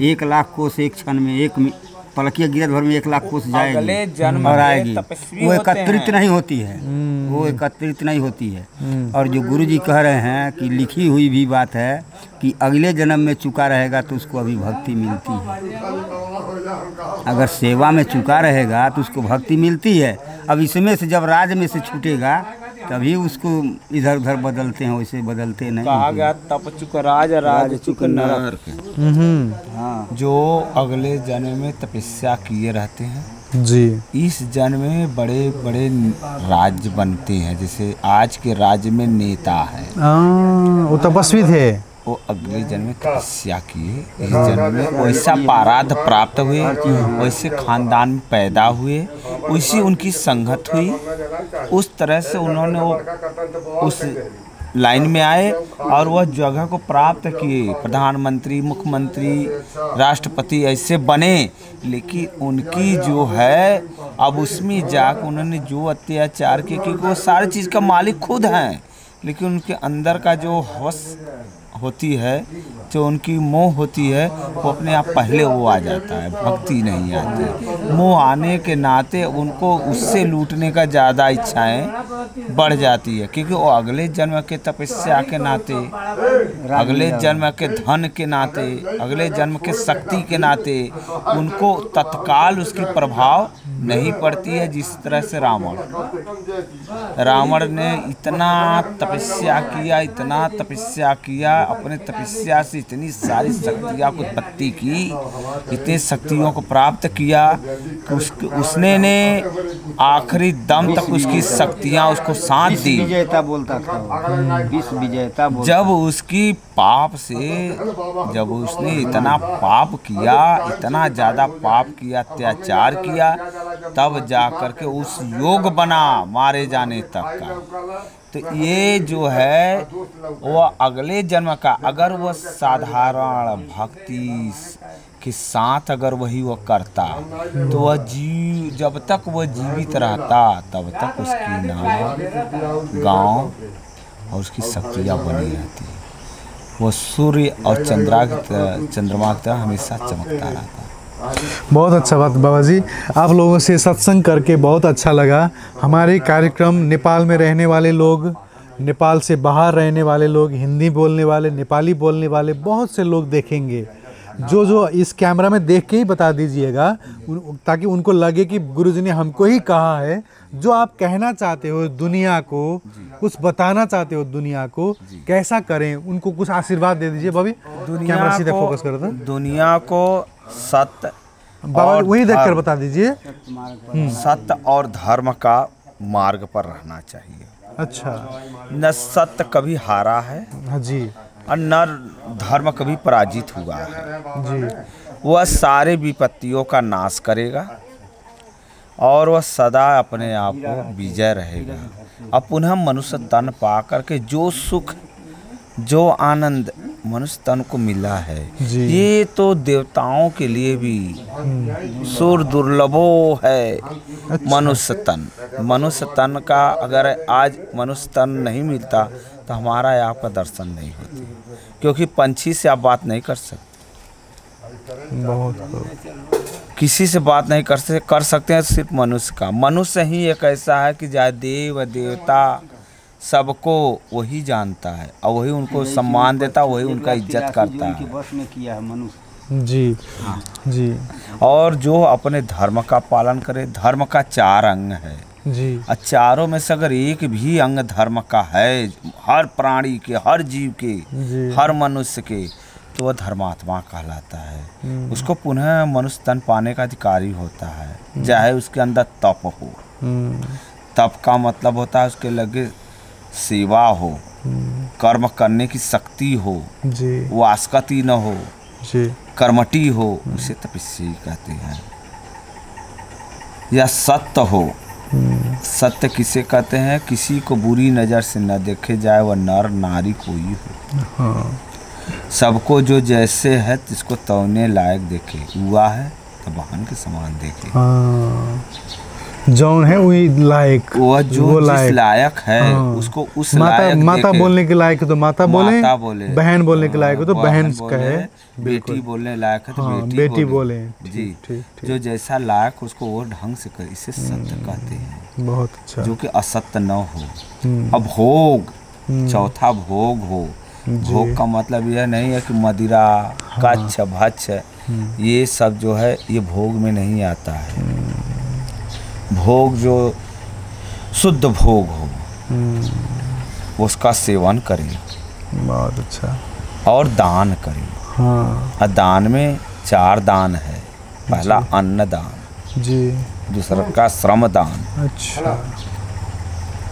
[SPEAKER 5] 1 लाख कोस एक क्षण में, एक पलकिया गिरत भर में 1 लाख कोस जाएगी और आएगी, वो एकत्रित नहीं होती है, वो एकत्रित नहीं होती है। और जो गुरु जी कह रहे हैं कि लिखी हुई भी बात है कि अगले जन्म में चुका रहेगा तो उसको अभी भक्ति मिलती है, अगर सेवा में चुका रहेगा तो उसको भक्ति मिलती है। अब इसमें से जब राज में से छूटेगा तभी उसको इधर उधर बदलते हैं, वैसे बदलते नहीं।
[SPEAKER 2] कहा गया तप चुक राज, राज चुक नरक। हाँ, जो अगले जन्म में तपस्या किए रहते हैं
[SPEAKER 3] जी,
[SPEAKER 2] इस जन्म में बड़े बड़े राज्य बनते हैं। जैसे आज के राज्य में नेता है,
[SPEAKER 3] वो तपस्वी थे,
[SPEAKER 2] वो अगले जन्म में तपस्या किए, इस जन्म में वैसा पाराध प्राप्त हुए, वैसे खानदान में पैदा हुए, वैसी उनकी संगत हुई, उस तरह से उन्होंने वो उस लाइन में आए और वह जगह को प्राप्त किए। प्रधानमंत्री, मुख्यमंत्री, राष्ट्रपति ऐसे बने। लेकिन उनकी जो है अब उसमें जाकर उन्होंने जो अत्याचार किए, क्योंकि वो सारी चीज़ का मालिक खुद हैं, लेकिन उनके अंदर का जो हवस होती है, जो उनकी मोह होती है, वो अपने आप पहले वो आ जाता है, भक्ति नहीं आती। मोह आने के नाते उनको उससे लूटने का ज़्यादा इच्छाएं बढ़ जाती है, क्योंकि वो अगले जन्म के तपस्या के नाते, अगले जन्म के धन के नाते, अगले जन्म के शक्ति के नाते उनको तत्काल उसकी प्रभाव नहीं पड़ती है। जिस तरह से रावण ने इतना तपस्या किया, इतना तपस्या किया, अपने तपस्या से इतनी सारी शक्तियाँ को उत्पत्ति की, इतनी शक्तियों को प्राप्त किया कि उसने ने आखिरी दम तक उसकी शक्तियाँ उसको साथ दी।
[SPEAKER 5] विजेता बोलता था, विश्व विजेता बोलता।
[SPEAKER 2] जब उसकी पाप से, जब उसने इतना पाप किया, इतना ज़्यादा पाप किया, अत्याचार किया, तब जा कर के उस योग बना मारे जाने तक का। तो ये जो है वो अगले जन्म का, अगर वह साधारण भक्ति के साथ अगर वही वो करता तो वह जब तक वह जीवित रहता तब तक उसकी नाम, गांव और उसकी शक्तियाँ बनी रहती है। वो सूर्य और चंद्रमा की तरह हमेशा चमकता रहता।
[SPEAKER 3] बहुत अच्छा बात बाबा जी, आप लोगों से सत्संग करके बहुत अच्छा लगा। हमारे कार्यक्रम नेपाल में रहने वाले लोग, नेपाल से बाहर रहने वाले लोग, हिंदी बोलने वाले, नेपाली बोलने वाले बहुत से लोग देखेंगे। जो इस कैमरा में देख के ही बता दीजिएगा, ताकि उनको लगे कि गुरुजी ने हमको ही कहा है। जो आप कहना चाहते हो दुनिया को, कुछ बताना चाहते हो दुनिया को, कैसा करें, उनको कुछ आशीर्वाद दे दीजिए। भाभी कैमरा सीधे फोकस करो तो।
[SPEAKER 2] दुनिया को सत्य,
[SPEAKER 3] बाबा वही देखकर बता दीजिए,
[SPEAKER 2] सत्य और धर्म का मार्ग पर रहना चाहिए।
[SPEAKER 3] अच्छा,
[SPEAKER 2] न सत्य कभी हारा है,
[SPEAKER 3] हाँ जी,
[SPEAKER 2] और न धर्म कभी पराजित हुआ है
[SPEAKER 3] जी।
[SPEAKER 2] वह सारे विपत्तियों का नाश करेगा और वह सदा अपने आप को विजय रहेगा। और पुनः मनुष्य तन पा करके जो सुख जो आनंद मनुष्य तन को मिला है
[SPEAKER 3] जी।
[SPEAKER 2] ये तो देवताओं के लिए भी सुर दुर्लभो है। मनुष्य तन, मनुष्य तन का अगर आज मनुष्य तन नहीं मिलता तो हमारा या आपका दर्शन नहीं होती, क्योंकि पंछी से आप बात नहीं कर सकते, किसी से बात नहीं कर सकते हैं, सिर्फ मनुष्य का। मनुष्य ही एक ऐसा है कि चाहे देव देवता सबको वही जानता है और वही उनको सम्मान देता, वही उनका इज्जत करता है।
[SPEAKER 5] बस में किया है मनुष्य।
[SPEAKER 3] जी जी।
[SPEAKER 2] और जो अपने धर्म का पालन करे, धर्म का 4 अंग है
[SPEAKER 3] जी।
[SPEAKER 2] और चारों में से अगर एक भी अंग धर्म का है, हर प्राणी के, हर जीव के, हर मनुष्य के, तो वह धर्मात्मा कहलाता है। उसको पुनः मनुष्य तन पाने का अधिकारी होता है। चाहे उसके अंदर तप हो, तप का मतलब होता है उसके लगे सेवा हो, कर्म करने की शक्ति हो, वास्कति न हो, कर्मठी हो, उसे तपस्वी कहते हैं। या सत्य हो, सत्य किसे कहते हैं? किसी को बुरी नज़र से न देखे जाए, वह नर नारी कोई हो। सबको जो जैसे है जिसको तौने लायक देखे, हुआ है तो बहन के समान देखे।
[SPEAKER 3] जौन है वही लायक,
[SPEAKER 2] वो जो जिस लायक है उसको उस लायक
[SPEAKER 3] माता बोलने के लायक है तो माता बोले, बहन बोलने के लायक है तो बहन कहे,
[SPEAKER 2] बेटी बोलने लायक है तो
[SPEAKER 3] बेटी बोले।
[SPEAKER 2] जी, जो जैसा लायक उसको वो ढंग से करे, इसे सत्य कहते हैं।
[SPEAKER 3] बहुत अच्छा।
[SPEAKER 2] जो कि असत्य न हो। अब भोग, चौथा भोग हो। भोग का मतलब यह नहीं है कि मदिरा, कच्छ, भच्छ, ये सब जो है ये भोग में नहीं आता है। भोग जो शुद्ध भोग हो उसका सेवन करें।
[SPEAKER 3] बहुत अच्छा।
[SPEAKER 2] और दान करें। और दान में 4 दान है। पहला अन्न दान
[SPEAKER 3] जी,
[SPEAKER 2] दूसरा का श्रम दान।
[SPEAKER 3] अच्छा।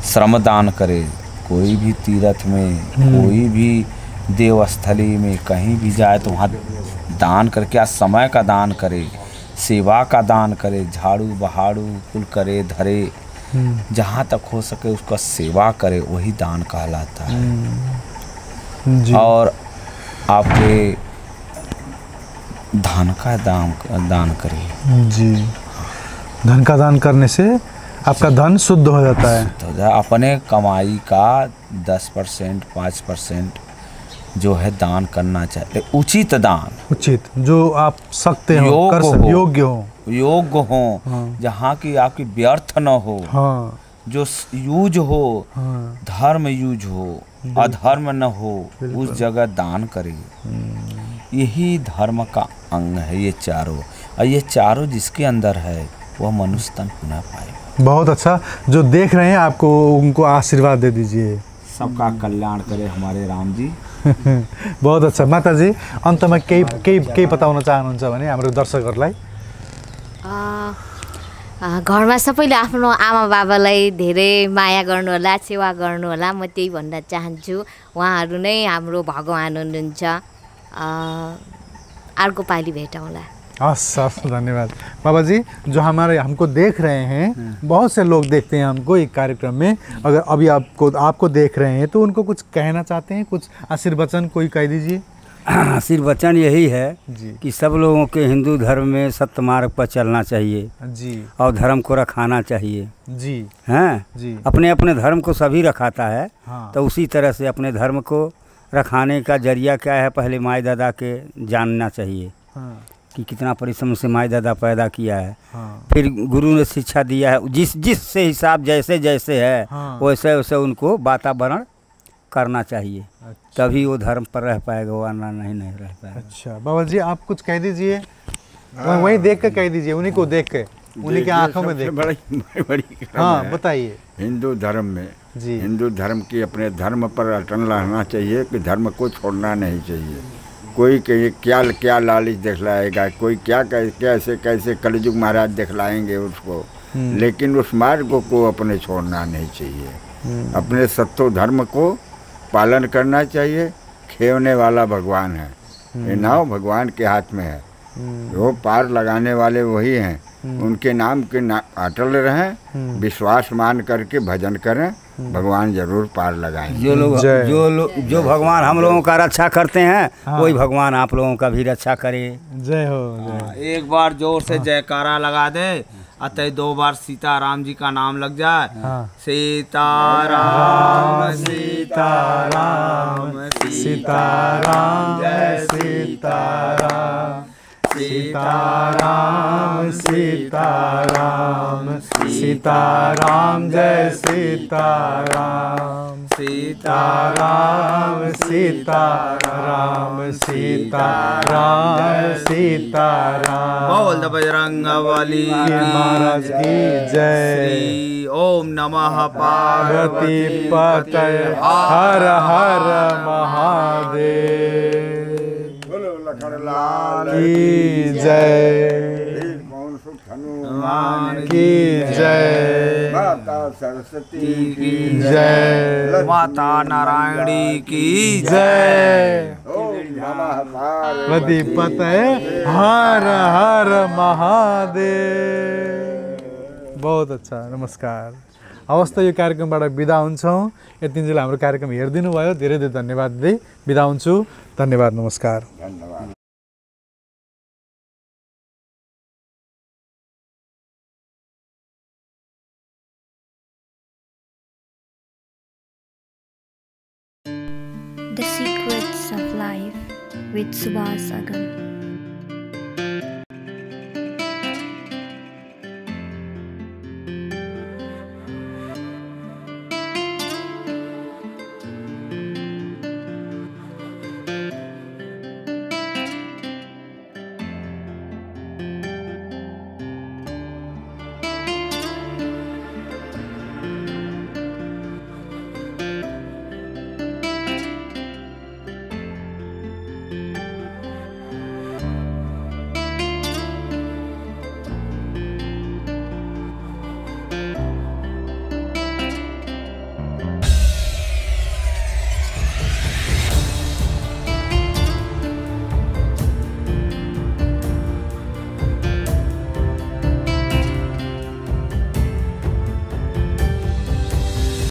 [SPEAKER 2] श्रम दान करे, कोई भी तीर्थ में, कोई भी देवस्थली में कहीं भी जाए तो वहाँ दान करके समय का दान करे, सेवा का दान करे, झाड़ू बहाड़ू कुल करे, धरे, जहाँ तक हो सके उसका सेवा करे, वही दान कहलाता है। जी। और आपके धन का दान करिए।
[SPEAKER 3] जी, धन का दान करने से आपका धन शुद्ध हो जाता है।
[SPEAKER 2] अपने कमाई का 10%, 5% जो है दान करना चाहिए। उचित दान,
[SPEAKER 3] उचित जो आप सकते हो, कर सकते, योग्य हो, जहाँ की आपकी व्यर्थ न हो। हाँ। जो यूज हो, धर्म यूज हो, अधर्म न हो, उस जगह दान करिए। यही धर्म का अंग है ये चारों। और ये चारों जिसके अंदर है वह मनुष्य तन पुनः पाएगा। बहुत अच्छा। जो देख रहे हैं आपको, उनको आशीर्वाद दे दीजिए।
[SPEAKER 2] सबका कल्याण करे हमारे राम जी।
[SPEAKER 3] बहुत अच्छा। माता जी, अन्तमा केही बताउन चाहनुहुन्छ भने हाम्रो दर्शकहरूलाई?
[SPEAKER 4] घरमा सबैले आफ्नो आमा बाबालाई धेरै माया गर्नुहोला, सेवा गर्नुहोला, म त्यही भन्न चाहन्छु। उहाँहरू नै हाम्रो भगवान हुनुहुन्छ। अर्को पालि भेटौँला।
[SPEAKER 3] हस्, धन्यवाद। बाबा जी, जो हमको देख रहे हैं, बहुत से लोग देखते हैं हमको एक कार्यक्रम में, अगर अभी आपको देख रहे हैं तो उनको कुछ कहना चाहते हैं, कुछ आशीर्वचन कोई कह दीजिए।
[SPEAKER 5] आशीर्वचन यही है कि सब लोगों के हिंदू धर्म में सत्य मार्ग पर चलना चाहिए
[SPEAKER 3] जी,
[SPEAKER 5] और धर्म को रखाना चाहिए
[SPEAKER 3] जी,
[SPEAKER 5] हैं
[SPEAKER 3] जी।
[SPEAKER 5] अपने अपने धर्म को सभी रखाता है।
[SPEAKER 3] हाँ।
[SPEAKER 5] तो उसी तरह से अपने धर्म को रखाने का जरिया क्या है, पहले माई दादा के जानना चाहिए। हाँ। कि कितना परिश्रम से माई दादा पैदा किया है। हाँ। फिर गुरु ने शिक्षा दिया है, जिस से हिसाब जैसे जैसे है। हाँ। वैसे वैसे उनको वातावरण करना चाहिए। अच्छा। तभी वो धर्म पर रह पाएगा, वरना नहीं रह पाएगा।
[SPEAKER 3] अच्छा बाबा जी, आप कुछ कह दीजिए। वहीं देख के कह दीजिए, उन्हीं को देख के, उन्हीं की आंखों में देख।
[SPEAKER 6] बड़ी
[SPEAKER 3] हाँ, बताइए।
[SPEAKER 6] हिंदू धर्म में
[SPEAKER 3] जी,
[SPEAKER 6] हिंदू धर्म की अपने धर्म पर अटल रहना चाहिए कि धर्म को छोड़ना नहीं चाहिए। कोई क्या लालच दिखलाएगा, कोई क्या कैसे कैसे कलयुग महाराज दिखलाएंगे उसको, लेकिन उस मार्ग को अपने छोड़ना नहीं चाहिए। अपने सत्य धर्म को पालन करना चाहिए। खेवने वाला भगवान है, ये नाव भगवान के हाथ में है, वो पार लगाने वाले वही हैं। उनके नाम के अटल रहें, विश्वास मान करके भजन करें भगवान जरूर पार लगाएंगे।
[SPEAKER 3] जय।
[SPEAKER 5] जो भगवान हम लोगों का रक्षा करते हैं वही भगवान आप लोगों का भी रक्षा करे।
[SPEAKER 3] जय हो जय।
[SPEAKER 2] एक बार जोर से जयकारा लगा दे, अतः 2 बार सीताराम जी का नाम लग जाए। सीताराम सीताराम
[SPEAKER 3] सीताराम जय सीताराम सीताराम सीताराम सीताराम जय सीताराम सीताराम सीताराम सीताराम सीताराम।
[SPEAKER 2] बोल बजरंगबली
[SPEAKER 3] महाराज की जय।
[SPEAKER 2] श्री ओम नमः
[SPEAKER 3] पार्वती पतये हर हर महादेव की जय की जय।
[SPEAKER 6] माता सरस्वती
[SPEAKER 2] की
[SPEAKER 3] जय।
[SPEAKER 2] माता नारायणी की
[SPEAKER 3] जय।
[SPEAKER 6] ओम नमः
[SPEAKER 3] पार्वती पतये हर हर महादेव। बहुत अच्छा, नमस्कार। हवस् त यो कार्यक्रमबाट बिदा हुन्छौँ। यतिन्जेल हाम्रो कार्यक्रम हेरिदिनु भयो, धेरै धेरै धन्यवाद दिँदै बिदा हुन्छु। धन्यवाद, नमस्कार।
[SPEAKER 6] धन्यवाद।
[SPEAKER 1] The Secrets of Life with Subhas Agam.